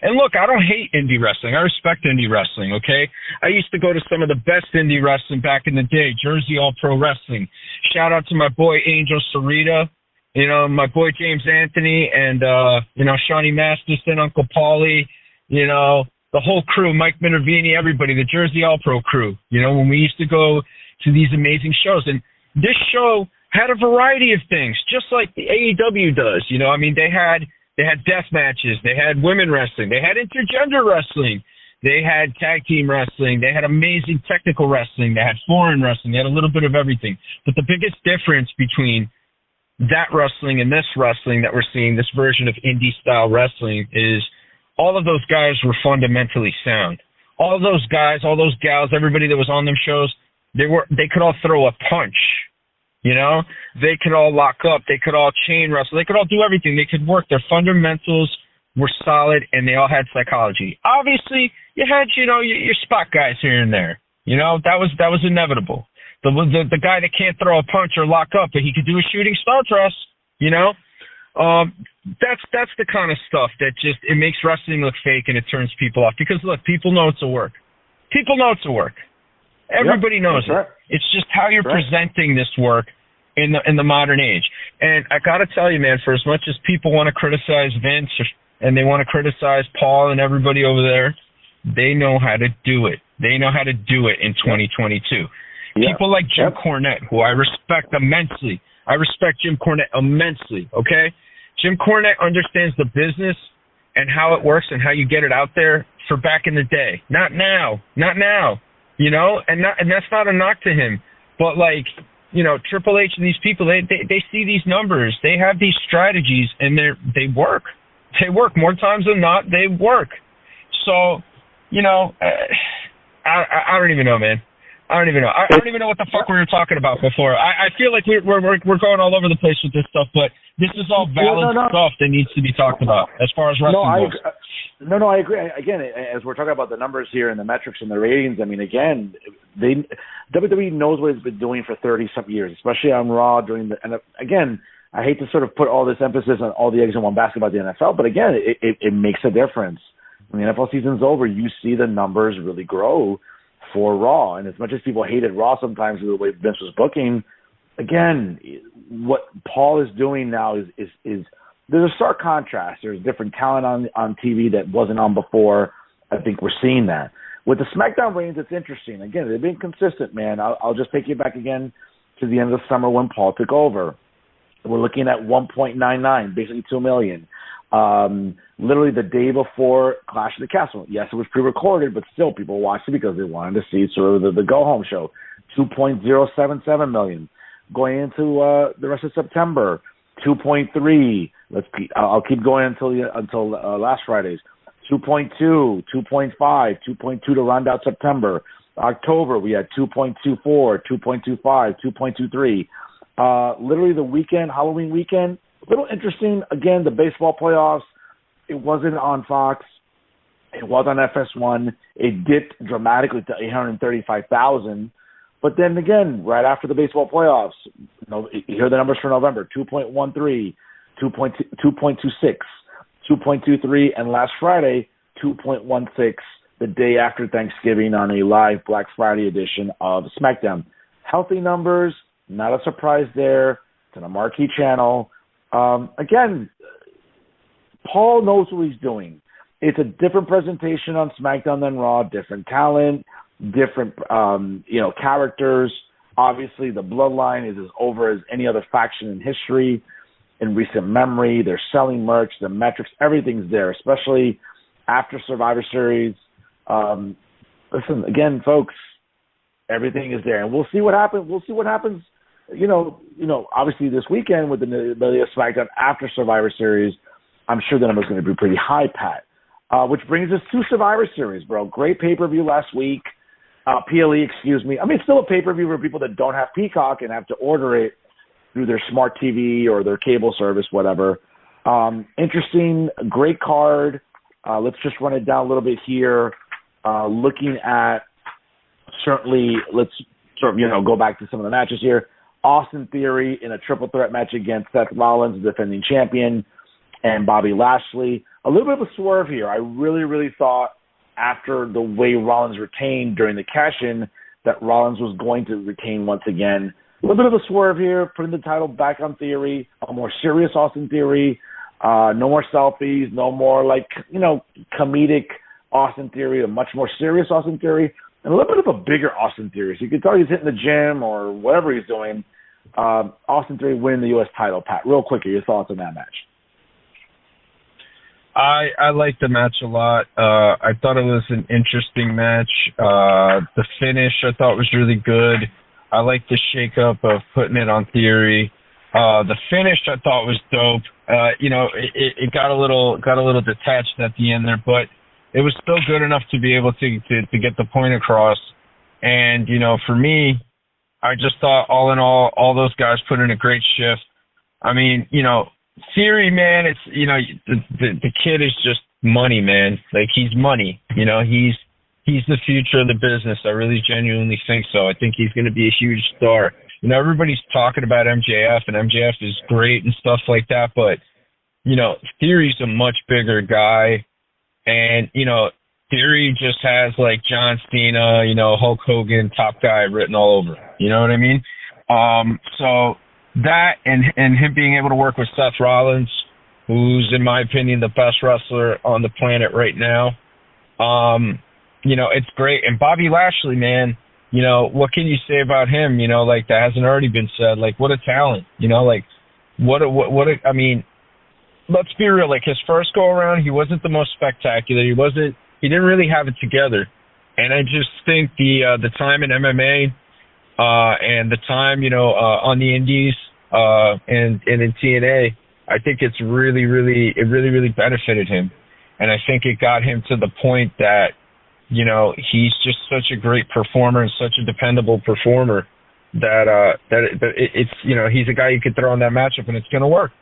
And look, I don't hate indie wrestling. I respect indie wrestling, okay? I used to go to some of the best indie wrestling back in the day, Jersey All Pro Wrestling. Shout out to my boy Angel Sarita, my boy James Anthony, and, Shawnee Masterson, Uncle Paulie, the whole crew, Mike Minervini, everybody, the Jersey All Pro crew, when we used to go to these amazing shows. And this show had a variety of things, just like the AEW does. They had death matches, they had women wrestling, they had intergender wrestling, they had tag team wrestling, they had amazing technical wrestling, they had foreign wrestling, they had a little bit of everything. But the biggest difference between that wrestling and this wrestling that we're seeing, this version of indie style wrestling, is all of those guys were fundamentally sound. All of those guys, all those gals, everybody that was on them shows, they could all throw a punch. They could all lock up. They could all chain wrestle. They could all do everything. They could work. Their fundamentals were solid, and they all had psychology. Obviously, you had, your spot guys here and there. That was inevitable. The guy that can't throw a punch or lock up, but he could do a shooting star press. That's the kind of stuff that it makes wrestling look fake, and it turns people off. Because look, people know it's a work. People know it's a work. Everybody knows it. Right. It's just how you're presenting this work in the modern age. And I got to tell you, man, for as much as people want to criticize Vince and they want to criticize Paul and everybody over there, they know how to do it. They know how to do it in 2022. Yeah. People like Jim Cornette, who I respect immensely. I respect Jim Cornette immensely, okay? Jim Cornette understands the business and how it works and how you get it out there for back in the day. Not now. And that's not a knock to him. But Triple H and these people, they see these numbers. They have these strategies, and they work. They work. More times than not, they work. So, I don't even know, man. I don't even know. I don't even know what the fuck we were talking about before. I feel like we're going all over the place with this stuff, but this is all valid stuff that needs to be talked about as far as wrestling goes. No, I agree. Again, as we're talking about the numbers here and the metrics and the ratings, I mean, again, WWE knows what it's been doing for 30-something years, especially on Raw and again, I hate to sort of put all this emphasis on all the eggs in one basket about the NFL, but again, it makes a difference. When the NFL season's over, you see the numbers really grow for Raw. And as much as people hated Raw sometimes with the way Vince was booking, again, what Paul is doing now is there's a stark contrast. There's different talent on TV that wasn't on before. I think we're seeing that. With the Smackdown ratings, it's interesting. Again, they've been consistent, man. I'll just take you back again to the end of the summer when Paul took over. We're looking at 1.99, basically 2 million. Literally the day before Clash of the Castle. Yes, it was pre-recorded, but still people watched it because they wanted to see sort of the go-home show. 2.077 million. Going into the rest of September, 2.3. I'll keep going until last Friday's. 2.2, 2.5, 2.2 to round out September. October, we had 2.24, 2.25, 2.23. Literally the weekend, Halloween weekend, a little interesting. Again, the baseball playoffs, it wasn't on Fox. It was on FS1. It dipped dramatically to 835,000. But then again, right after the baseball playoffs, here are the numbers for November: 2.13, 2.26, 2.23, and last Friday, 2.16, the day after Thanksgiving on a live Black Friday edition of SmackDown. Healthy numbers, not a surprise there. It's on a marquee channel. Again, Paul knows what he's doing. It's a different presentation on SmackDown than Raw, different talent, different, characters. Obviously, the bloodline is as over as any other faction in history. in recent memory. They're selling merch, the metrics, everything's there, especially after Survivor Series. Listen, again, folks, everything is there, and we'll see what happens. We'll see what happens. Obviously this weekend with the Smackdown after Survivor Series, I'm sure the number's going to be pretty high, Pat. Which brings us to Survivor Series, bro. Great pay-per-view last week. PLE, excuse me. I mean, still a pay-per-view for people that don't have Peacock and have to order it through their smart TV or their cable service, whatever. Interesting, great card. Let's just run it down a little bit here. Looking at, certainly, let's sort of, go back to some of the matches here. Austin Theory in a triple threat match against Seth Rollins, the defending champion, and Bobby Lashley. A little bit of a swerve here. I really, really thought after the way Rollins retained during the cash-in that Rollins was going to retain once again. A little bit of a swerve here, putting the title back on Theory, a more serious Austin Theory. No more selfies, no more comedic Austin Theory, a much more serious Austin Theory, and a little bit of a bigger Austin Theory. So you can tell he's hitting the gym or whatever he's doing. Austin Theory winning the U.S. title. Pat, real quick, your thoughts on that match? I liked the match a lot. I thought it was an interesting match. The finish I thought was really good. I liked the shakeup of putting it on Theory. The finish I thought was dope. It got a little detached at the end there, but it was still good enough to be able to get the point across. And for me, I just thought all in all those guys put in a great shift. I mean, Theory, man, it's the kid is just money, man. Like, he's money. He's the future of the business. I really genuinely think so. I think he's going to be a huge star. Everybody's talking about MJF, and MJF is great and stuff like that, but Theory's a much bigger guy, and Theory just has like John Cena, Hulk Hogan, top guy written all over. You know what I mean? So that and him being able to work with Seth Rollins, who's in my opinion the best wrestler on the planet right now, it's great. And Bobby Lashley, man, what can you say about him? That hasn't already been said. Like, what a talent. I mean, let's be real. Like, his first go around, he wasn't the most spectacular. He didn't really have it together. And I just think the time in MMA and the time, on the Indies and in TNA, I think it really benefited him. And I think it got him to the point that, he's just such a great performer and such a dependable performer that it's, he's a guy you could throw in that matchup and it's going to work.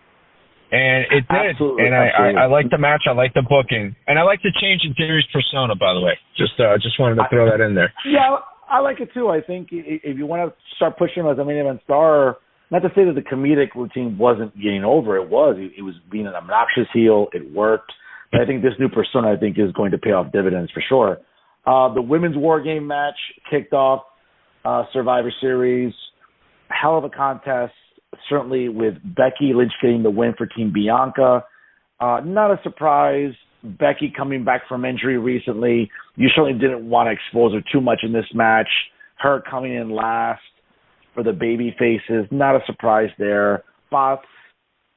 And it did. Absolutely, and I like the match. I like the booking. And I like the change in Theory's persona, by the way. Just wanted to throw that in there. Yeah, I like it too. I think if you want to start pushing him as a main event star, not to say that the comedic routine wasn't getting over. It was. It was being an obnoxious heel. It worked. But I think this new persona, is going to pay off dividends for sure. The women's War Game match kicked off Survivor Series. Hell of a contest, certainly with Becky Lynch getting the win for Team Bianca. Not a surprise. Becky coming back from injury recently. You certainly didn't want to expose her too much in this match. Her coming in last for the baby faces. Not a surprise there. Spots.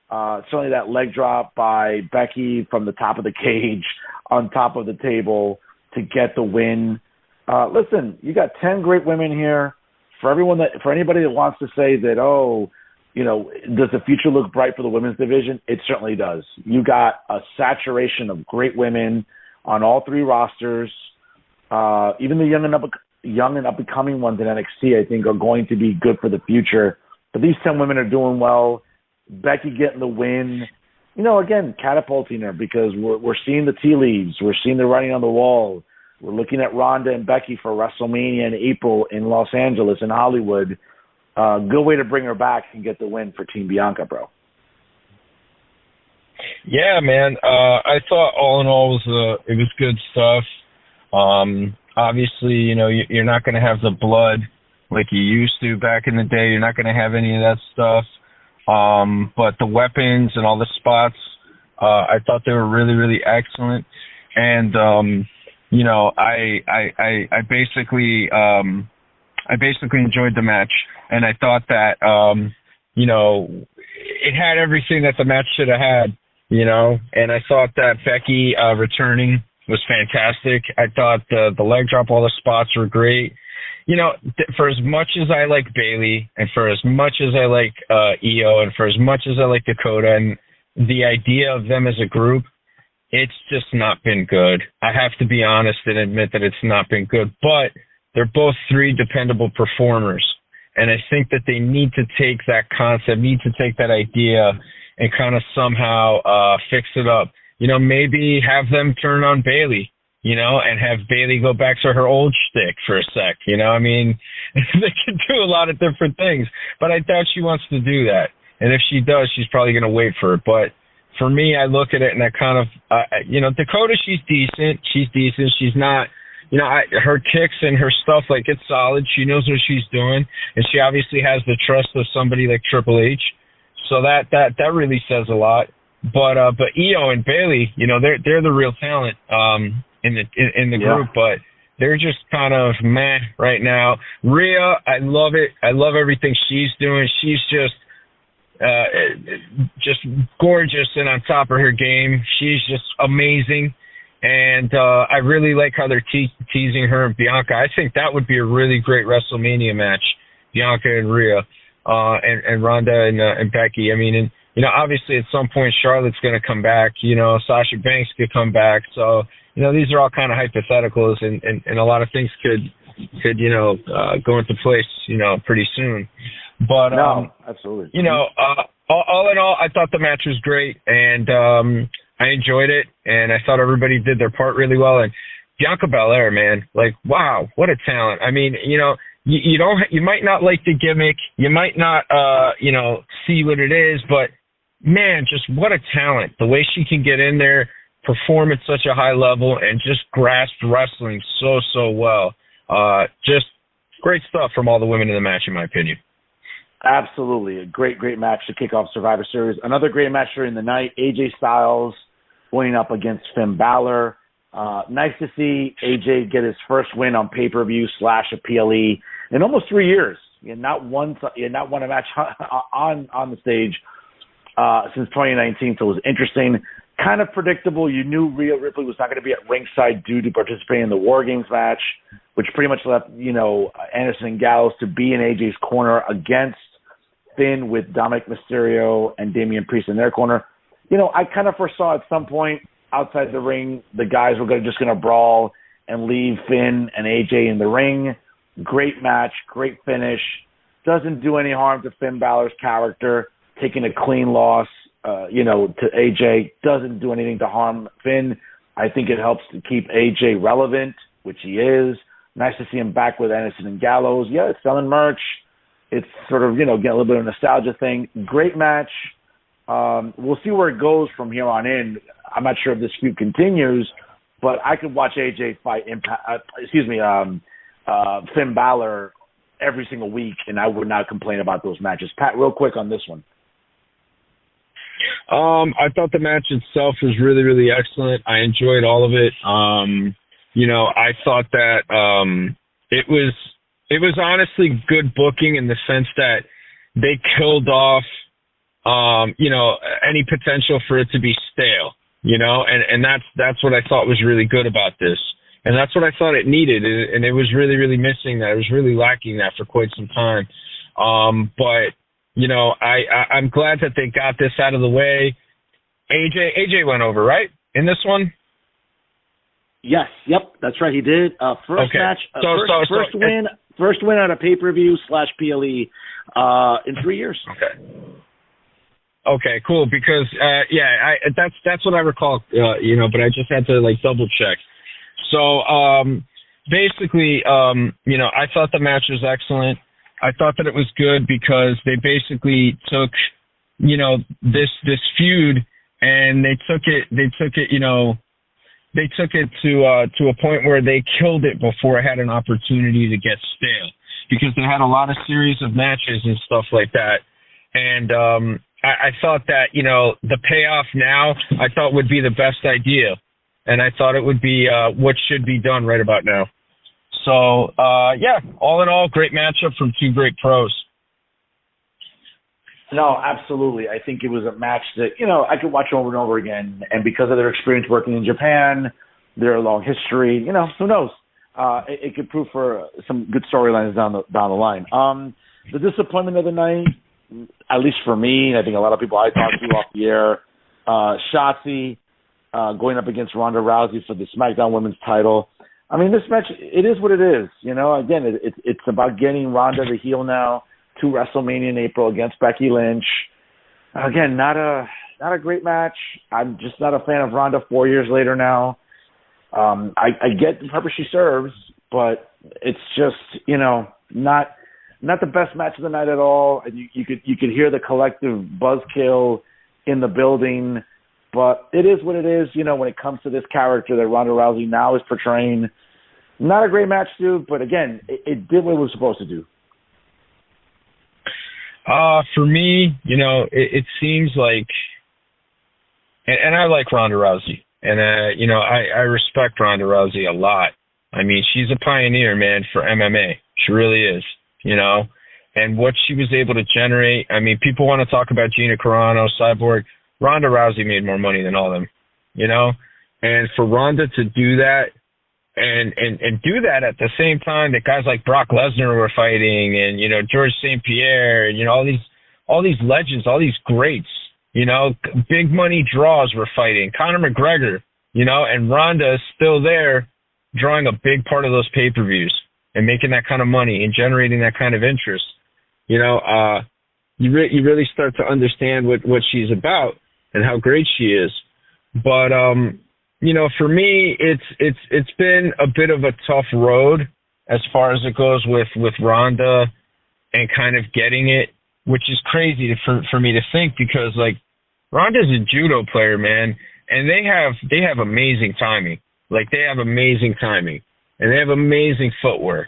Certainly that leg drop by Becky from the top of the cage on top of the table to get the win. Listen, you got 10 great women here. For anybody that wants to say that, does the future look bright for the women's division? It certainly does. You got a saturation of great women on all three rosters. Even the young and up-and-coming ones in NXT, I think, are going to be good for the future. But these 10 women are doing well. Becky getting the win, again, catapulting her because we're seeing the tea leaves. We're seeing the writing on the wall. We're looking at Ronda and Becky for WrestleMania in April in Los Angeles in Hollywood. Good way to bring her back and get the win for Team Bianca, bro. Yeah, man. I thought all in all it was good stuff. Obviously, you're not going to have the blood like you used to back in the day. You're not going to have any of that stuff. But the weapons and all the spots, I thought they were really, really excellent. And I basically enjoyed the match, and I thought that it had everything that the match should have had, you know. And I thought that Becky returning was fantastic. I thought the leg drop, all the spots were great. You know, for as much as I like Bayley, and for as much as I like Io, and for as much as I like Dakota, and the idea of them as a group, it's just not been good. I have to be honest and admit that it's not been good. But they're both three dependable performers. And I think that they need to take that concept, need to take that idea and kind of somehow fix it up. You know, maybe have them turn on Bayley, you know, and have Bayley go back to her old shtick for a sec. You know, I mean, they can do a lot of different things, but I doubt she wants to do that. And if she does, she's probably going to wait for it. But for me, I look at it and I kind of, you know, Dakota, she's decent. She's not, you know, her kicks and her stuff, like, it's solid. She knows what she's doing, and she obviously has the trust of somebody like Triple H. So that really says a lot. But Io and Bayley, you know, they're the real talent in the group, but they're just kind of meh right now. Rhea, I love it. I love everything she's doing. She's just gorgeous and on top of her game. She's just amazing. And I really like how they're teasing her and Bianca. I think that would be a really great WrestleMania match, Bianca and Rhea, and Ronda and Becky. I mean, and, you know, obviously at some point Charlotte's going to come back. You know, Sasha Banks could come back. So, you know, these are all kind of hypotheticals, and a lot of things could you know, go into place, you know, pretty soon. But no, absolutely. You know, all in all, I thought the match was great, and I enjoyed it, and I thought everybody did their part really well. And Bianca Belair, man, like, wow, what a talent! I mean, you know, you might not like the gimmick, you might not, you know, see what it is, but man, just what a talent! The way she can get in there, perform at such a high level, and just grasp wrestling so well. Just great stuff from all the women in the match, in my opinion. Absolutely. A great match to kick off Survivor Series. Another great match during the night, AJ Styles going up against Finn Balor. Nice to see AJ get his first win on pay-per-view / a PLE in almost 3 years. He had not won a match on the stage since 2019, so it was interesting. Kind of predictable. You knew Rhea Ripley was not going to be at ringside due to participating in the War Games match, which pretty much left, you know, Anderson and Gallows to be in AJ's corner against Finn, with Dominic Mysterio and Damian Priest in their corner. You know, I kind of foresaw at some point outside the ring the guys were just going to brawl and leave Finn and AJ in the ring. Great match, great finish. Doesn't do any harm to Finn Balor's character, taking a clean loss, you know, to AJ. Doesn't do anything to harm Finn. I think it helps to keep AJ relevant, which he is. Nice to see him back with Anderson and Gallows. Yeah, it's selling merch. It's sort of, you know, get a little bit of a nostalgia thing. Great match. We'll see where it goes from here on in. I'm not sure if this feud continues, but I could watch AJ fight Finn Balor every single week, and I would not complain about those matches. Pat, real quick on this one. I thought the match itself was really, really excellent. I enjoyed all of it. You know, I thought that it was honestly good booking in the sense that they killed off, you know, any potential for it to be stale, you know, and that's what I thought was really good about this. And that's what I thought it needed. And it was really, really missing that. It was really lacking that for quite some time. But, you know, I'm glad that they got this out of the way. AJ went over, right? In this one? Yes. Yep. That's right. He did. First match. First win on a pay-per-view / PLE in 3 years. Okay, cool. Because that's what I recall. You know, but I just had to like double check. So basically, you know, I thought the match was excellent. I thought that it was good because they basically took, you know, this feud and they took it, you know, they took it to a point where they killed it before it had an opportunity to get stale, because they had a lot of series of matches and stuff like that. And I thought that, you know, the payoff now I thought would be the best idea. And I thought it would be what should be done right about now. So, yeah, all in all, great matchup from two great pros. No, absolutely. I think it was a match that, I could watch over and over again. And because of their experience working in Japan, their long history, who knows? It could prove for some good storylines down the line. The disappointment of the night, at least for me, I think a lot of people I talked to off the air, Shotzi going up against Ronda Rousey for the SmackDown Women's title. I mean, this match, it is what it is. Again, it's about getting Ronda the heel now to WrestleMania in April against Becky Lynch. Again, not a great match. I'm just not a fan of Ronda 4 years later now. I get the purpose she serves, but it's just, not the best match of the night at all. And you could hear the collective buzzkill in the building, but it is what it is. When it comes to this character that Ronda Rousey now is portraying, not a great match, dude. But again, it did what it was supposed to do. For me, it seems like, and I like Ronda Rousey, and I respect Ronda Rousey a lot. I mean, she's a pioneer, man, for MMA. She really is, and what she was able to generate. I mean, people want to talk about Gina Carano, Cyborg. Ronda Rousey made more money than all of them, and for Ronda to do that and do that at the same time that guys like Brock Lesnar were fighting and, George St. Pierre and, all these legends, all these greats, big money draws were fighting. Conor McGregor, and Ronda is still there drawing a big part of those pay-per-views and making that kind of money and generating that kind of interest. You really start to understand what she's about and how great she is. But, for me, it's been a bit of a tough road as far as it goes with Ronda and kind of getting it, which is crazy for me to think because, like, Ronda's a judo player, man, and they have amazing timing. Like, they have amazing timing, and they have amazing footwork.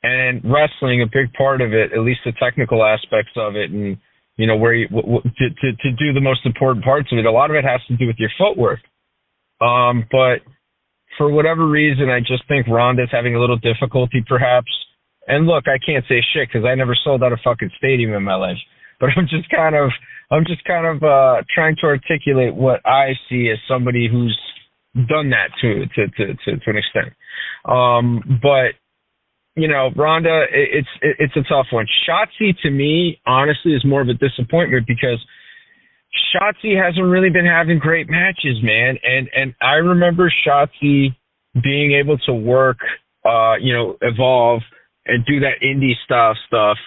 And wrestling, a big part of it, at least the technical aspects of it, and, where to do the most important parts of it, a lot of it has to do with your footwork. But for whatever reason, I just think Ronda's having a little difficulty, perhaps. And look, I can't say shit because I never sold out a fucking stadium in my life. But I'm just kind of trying to articulate what I see as somebody who's done that to an extent. But Ronda, it's a tough one. Shotzi, to me, honestly, is more of a disappointment because Shotzi hasn't really been having great matches, man. And I remember Shotzi being able to work, evolve and do that indie style stuff.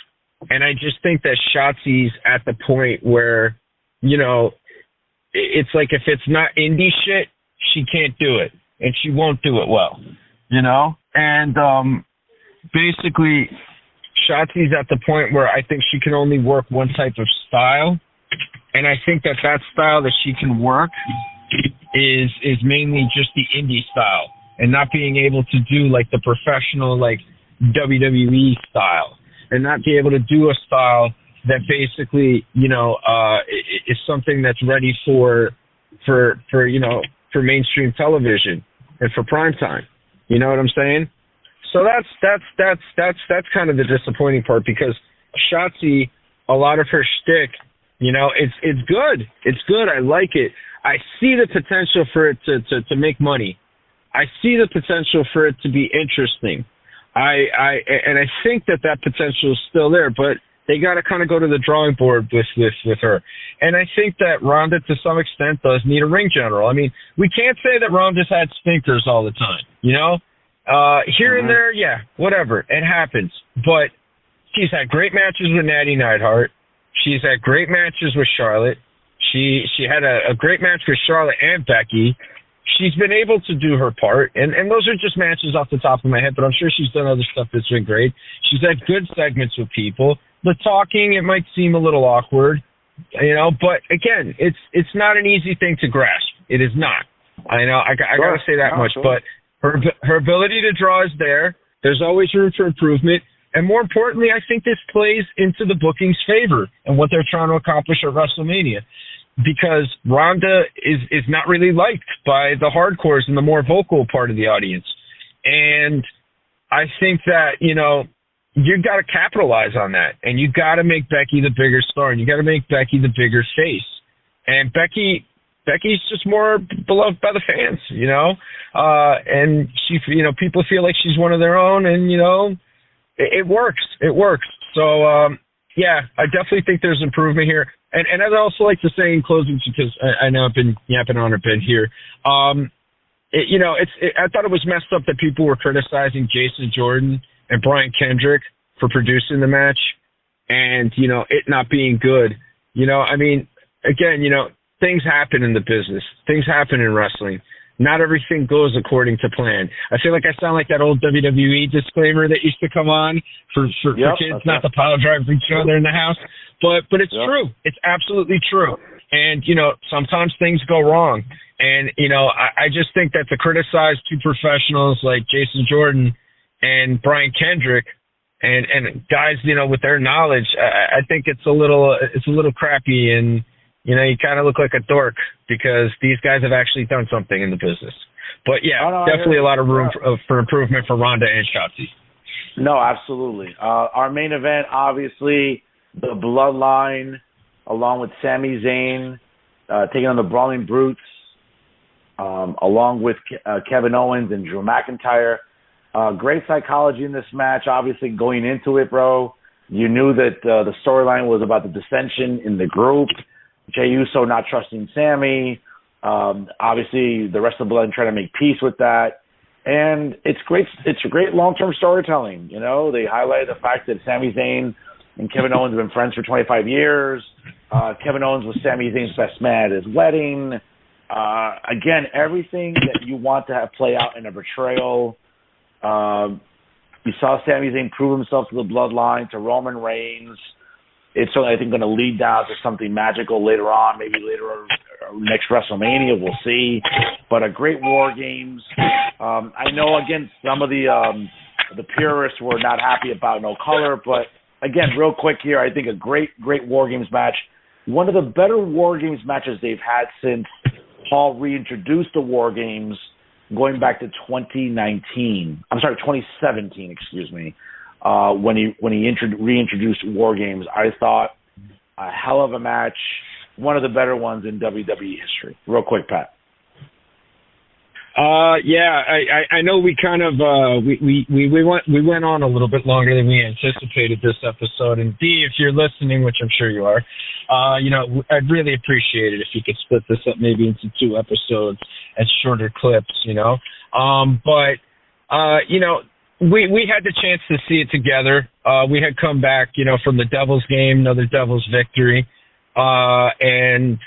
And I just think that Shotzi's at the point where, it's like if it's not indie shit, she can't do it. And she won't do it well, And basically, Shotzi's at the point where I think she can only work one type of style. And I think that style that she can work is mainly just the indie style and not being able to do like the professional, like WWE style and not be able to do a style that basically, is something that's ready for mainstream television and for prime time. You know what I'm saying? So that's kind of the disappointing part because Shotzi, a lot of her shtick, it's good. It's good. I like it. I see the potential for it to make money. I see the potential for it to be interesting. I think that potential is still there, but they got to kind of go to the drawing board with her. And I think that Ronda, to some extent, does need a ring general. I mean, we can't say that Ronda's had stinkers all the time, Here and there, yeah, whatever. It happens. But she's had great matches with Natty Neidhart. She's had great matches with Charlotte. She had a great match with Charlotte and Becky. She's been able to do her part, and those are just matches off the top of my head, but I'm sure she's done other stuff that's been great. She's had good segments with people. The talking, it might seem a little awkward, but again, it's not an easy thing to grasp. It is not. I got to say that much, but her ability to draw is there. There's always room for improvement. And more importantly, I think this plays into the booking's favor and what they're trying to accomplish at WrestleMania. Because Ronda is not really liked by the hardcores and the more vocal part of the audience. And I think that, you got to capitalize on that, and you got to make Becky the bigger star, and you got to make Becky the bigger face. And Becky's just more beloved by the fans, and she, people feel like she's one of their own, and it works. It works. So yeah, I definitely think there's improvement here. And I'd also like to say in closing, because I know I've been yapping on a bit here. I thought it was messed up that people were criticizing Jason Jordan and Brian Kendrick for producing the match, and it not being good. Again, things happen in the business. Things happen in wrestling. Not everything goes according to plan. I feel like I sound like that old WWE disclaimer that used to come on for kids not to pile drive each other in the house. But it's true. It's absolutely true. And, sometimes things go wrong. And, I just think that to criticize two professionals like Jason Jordan and Brian Kendrick and guys, with their knowledge, I think it's a little crappy, and you kind of look like a dork because these guys have actually done something in the business. But yeah, definitely a lot of room for improvement for Ronda and Shotzi. No, absolutely. Our main event, obviously, the Bloodline, along with Sami Zayn, taking on the Brawling Brutes, along with Kevin Owens and Drew McIntyre. Great psychology in this match. Obviously, going into it, bro, you knew that the storyline was about the dissension in the group. Jey Uso not trusting Sami. Obviously, the rest of the Bloodline trying to make peace with that. And it's great. It's a great long-term storytelling. They highlighted the fact that Sami Zayn and Kevin Owens have been friends for 25 years. Kevin Owens was Sami Zayn's best man at his wedding. Again, everything that you want to have play out in a betrayal. You saw Sami Zayn prove himself to the Bloodline, to Roman Reigns. It's certainly, I think, going to lead down to something magical later on, maybe later next WrestleMania. We'll see. But a great War Games. I know, again, some of the purists were not happy about no color, but again, real quick here, I think a great War Games match. One of the better War Games matches they've had since Paul reintroduced the War Games, going back to 2017, excuse me. When he reintroduced War Games. I thought a hell of a match, one of the better ones in WWE history. Real quick, Pat. Yeah, I know we kind of we went on a little bit longer than we anticipated this episode. And D, if you're listening, which I'm sure you are, I'd really appreciate it if you could split this up maybe into 2 episodes as shorter clips. We had the chance to see it together. We had come back, from the Devils game, another Devils victory, and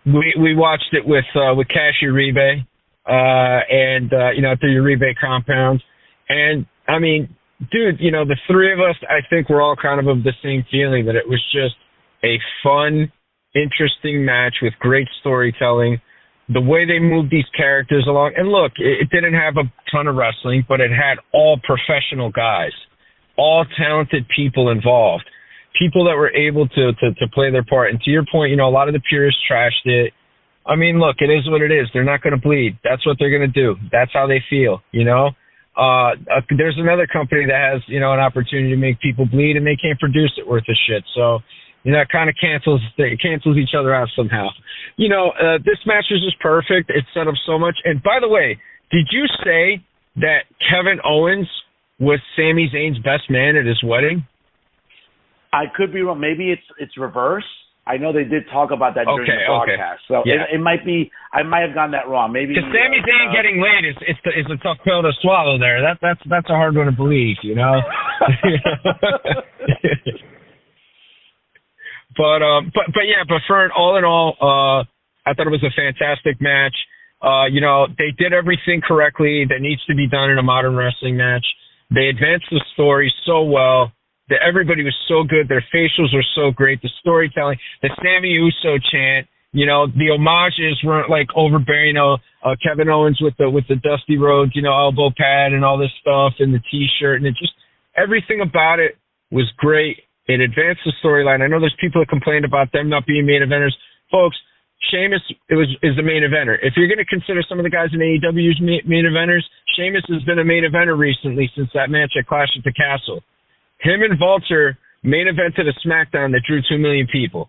we watched it with Cash Uribe, and at the Uribe compound. And I mean, dude, the three of us, I think we're all kind of the same feeling that it was just a fun, interesting match with great storytelling. The way they moved these characters along, and look, it didn't have a ton of wrestling, but it had all professional guys, all talented people involved, people that were able to play their part. And to your point, a lot of the purists trashed it. I mean, look, it is what it is. They're not going to bleed. That's what they're going to do. That's how they feel, There's another company that has, an opportunity to make people bleed, and they can't produce it worth a shit. So, it kind of cancels each other out somehow. This match was just perfect. It set up so much. And by the way, did you say that Kevin Owens was Sami Zayn's best man at his wedding? I could be wrong. Maybe it's reverse. I know they did talk about that during the broadcast. So yeah. It might be. I might have gotten that wrong. Maybe because Sami Zayn getting laid is a tough pill to swallow. There, that's a hard one to believe. But for all in all, I thought it was a fantastic match. They did everything correctly that needs to be done in a modern wrestling match. They advanced the story so well. Everybody was so good. Their facials were so great. The storytelling, the Sami Uso chant, the homages weren't like overbearing. Kevin Owens with the Dusty Rhodes, elbow pad and all this stuff, and the T-shirt, and it just everything about it was great. It advanced the storyline. I know there's people that complained about them not being main eventers. Folks, Sheamus is the main eventer. If you're going to consider some of the guys in AEW's main eventers, Sheamus has been a main eventer recently since that match at Clash at the Castle. Him and Vulture main evented a Smackdown that drew 2 million people.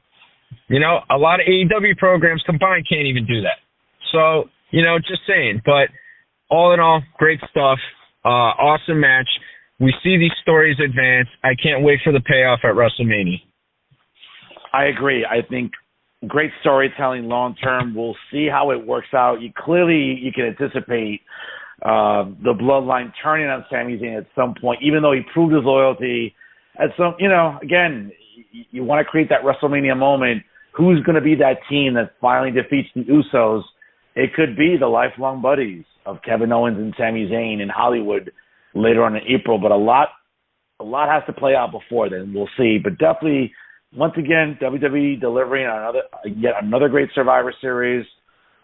You know, a lot of AEW programs combined can't even do that. So, you know, just saying. But all in all, great stuff. Awesome match. We see these stories advance. I can't wait for the payoff at WrestleMania. I agree. I think great storytelling long term. We'll see how it works out. You can anticipate the bloodline turning on Sami Zayn at some point, even though he proved his loyalty. At some, you know, again, you want to create that WrestleMania moment. Who's going to be that team that finally defeats the Usos? It could be the lifelong buddies of Kevin Owens and Sami Zayn in Hollywood later on in April. But a lot has to play out before then. We'll see. But definitely, once again, WWE delivering yet another great Survivor Series.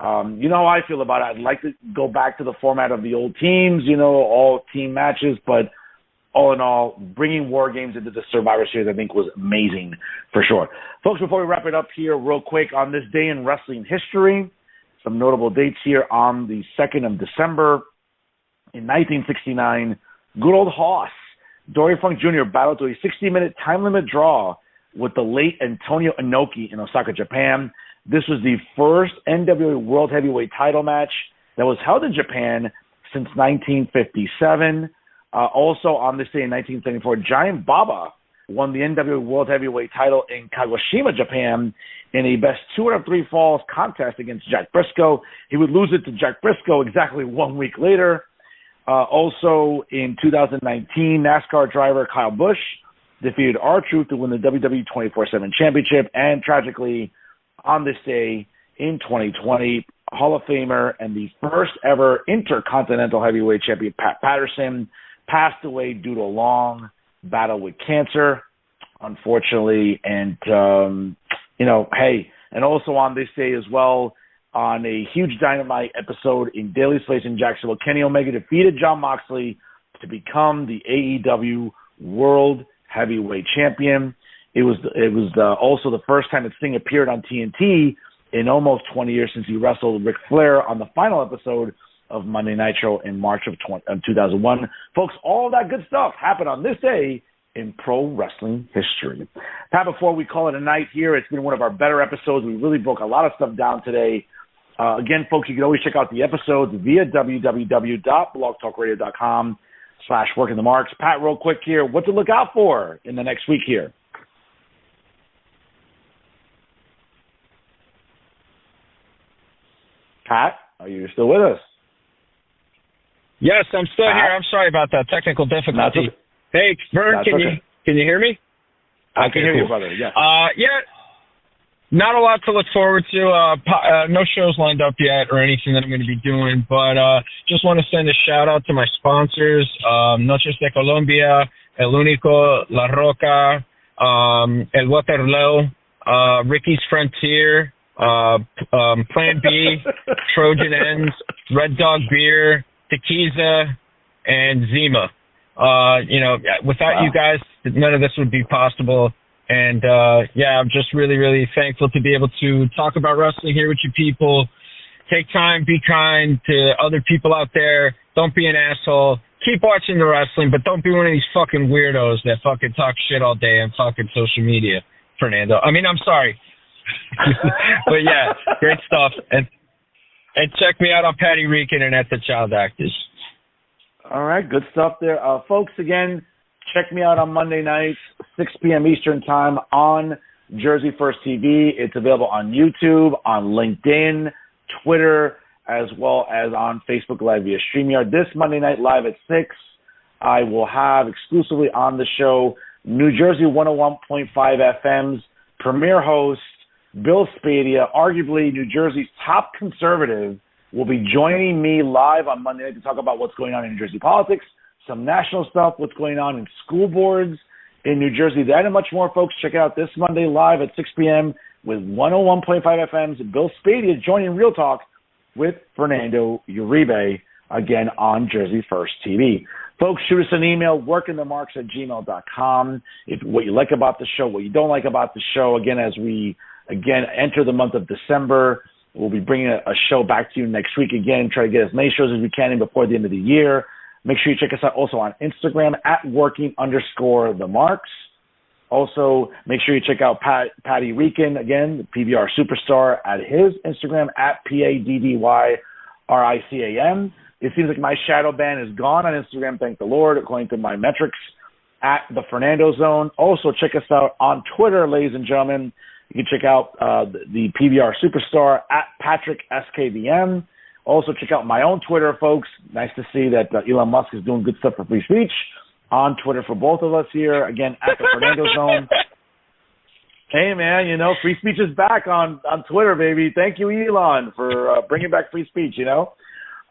You know how I feel about it. I'd like to go back to the format of the old teams, you know, all team matches. But all in all, bringing War Games into the Survivor Series, I think, was amazing for sure. Folks, before we wrap it up here real quick, on this day in wrestling history, some notable dates here. On the 2nd of December in 1969, good old Hoss, Dory Funk Jr. battled to a 60-minute time limit draw with the late Antonio Inoki in Osaka, Japan. This was the first NWA World Heavyweight title match that was held in Japan since 1957. Also on this day in 1974, Giant Baba won the NWA World Heavyweight title in Kagoshima, Japan, in a best 2 out of 3 falls contest against Jack Briscoe. He would lose it to Jack Briscoe exactly 1 week later. Also in 2019, NASCAR driver Kyle Busch defeated R-Truth to win the WWE 24/7 Championship. And tragically, on this day in 2020, Hall of Famer and the first ever Intercontinental Heavyweight Champion Pat Patterson passed away due to a long battle with cancer, unfortunately. And, you know, hey, and also on this day as well, on a huge Dynamite episode in Daly's Place in Jacksonville, Kenny Omega defeated Jon Moxley to become the AEW World Heavyweight Champion. It was also the first time that Sting appeared on TNT in almost 20 years since he wrestled Ric Flair on the final episode of Monday Nitro in March of 2001. Folks, all that good stuff happened on this day in pro wrestling history. Pat, before we call it a night here, it's been one of our better episodes. We really broke a lot of stuff down today. Again, folks, you can always check out the episodes via www.blogtalkradio.com/workingthemarks. Pat, real quick here, what to look out for in the next week here? Pat, are you still with us? Yes, I'm still here. I'm sorry about that technical difficulty. Okay. Hey, Vern, can you hear me? I can hear you, brother. Yeah. Not a lot to look forward to. No shows lined up yet or anything that I'm going to be doing, but just want to send a shout out to my sponsors, Noches de Colombia, El Único, La Roca, El Waterloo, Ricky's Frontier, Plan B, Trojan Ends, Red Dog Beer, Tequiza, and Zima. Without you guys, none of this would be possible. And, I'm just really, really thankful to be able to talk about wrestling here with you people. Take time, be kind to other people out there. Don't be an asshole. Keep watching the wrestling, but don't be one of these fucking weirdos that fucking talk shit all day on fucking social media, Fernando. I mean, I'm sorry. But, yeah, great stuff. And check me out on Patty Reekin and at the Child Actors. All right, good stuff there. Folks, again, check me out on Monday nights, 6 p.m. Eastern Time on Jersey First TV. It's available on YouTube, on LinkedIn, Twitter, as well as on Facebook Live via StreamYard. This Monday night live at 6, I will have exclusively on the show New Jersey 101.5 FM's premier host, Bill Spadia, arguably New Jersey's top conservative, will be joining me live on Monday night to talk about what's going on in New Jersey politics, some national stuff, what's going on in school boards in New Jersey. That and much more, folks. Check it out this Monday live at 6 p.m. with 101.5 FM's Bill Spadia joining Real Talk with Fernando Uribe, again on Jersey First TV. Folks, shoot us an email, workingthemarks@gmail.com. If what you like about the show, what you don't like about the show. Again, as we enter the month of December, we'll be bringing a show back to you next week again, try to get as many shows as we can in before the end of the year. Make sure you check us out also on Instagram at working_the_marks. Also, make sure you check out Patty Rican, again, the PBR superstar, at his Instagram at PADDYRICAM. It seems like my shadow ban is gone on Instagram, thank the Lord, according to my metrics, at the Fernando Zone. Also, check us out on Twitter, ladies and gentlemen. You can check out the PBR superstar at Patrick SKBM. Also, check out my own Twitter, folks. Nice to see that Elon Musk is doing good stuff for free speech. On Twitter for both of us here, again, at the Fernando Zone. Hey, man, you know, free speech is back on Twitter, baby. Thank you, Elon, for bringing back free speech, you know,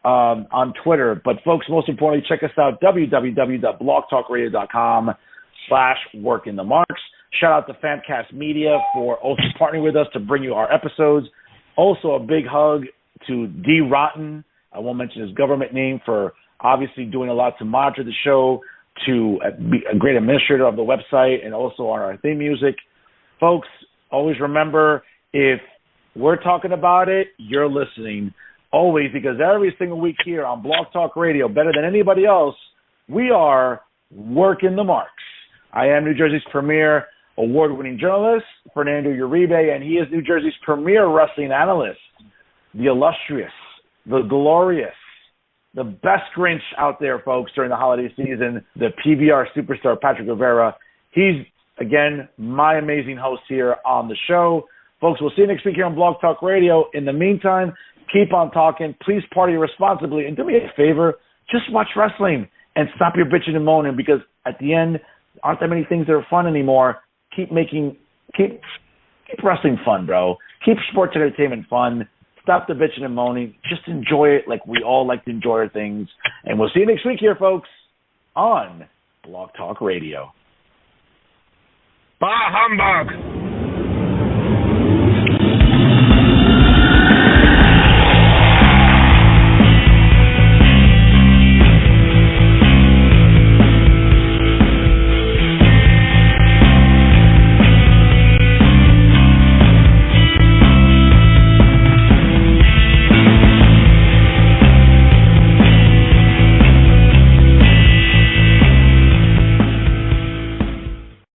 on Twitter. But, folks, most importantly, check us out, www.blogtalkradio.com/workingthemarks. Shout out to Famcast Media for also partnering with us to bring you our episodes. Also, a big hug to D. Rotten, I won't mention his government name, for obviously doing a lot to monitor the show, to be a great administrator of the website and also on our theme music. Folks, always remember, if we're talking about it, you're listening. Always, because every single week here on Blog Talk Radio, better than anybody else, we are working the marks. I am New Jersey's premier award-winning journalist, Fernando Uribe, and he is New Jersey's premier wrestling analyst, the illustrious, the glorious, the best Grinch out there, folks, during the holiday season, the PBR superstar, Patrick Rivera. He's, again, my amazing host here on the show. Folks, we'll see you next week here on Blog Talk Radio. In the meantime, keep on talking. Please party responsibly. And do me a favor, just watch wrestling and stop your bitching and moaning, because at the end, aren't that many things that are fun anymore. Keep wrestling fun, bro. Keep sports entertainment fun. Stop the bitching and moaning. Just enjoy it like we all like to enjoy our things. And we'll see you next week here, folks, on Blog Talk Radio. Bah humbug!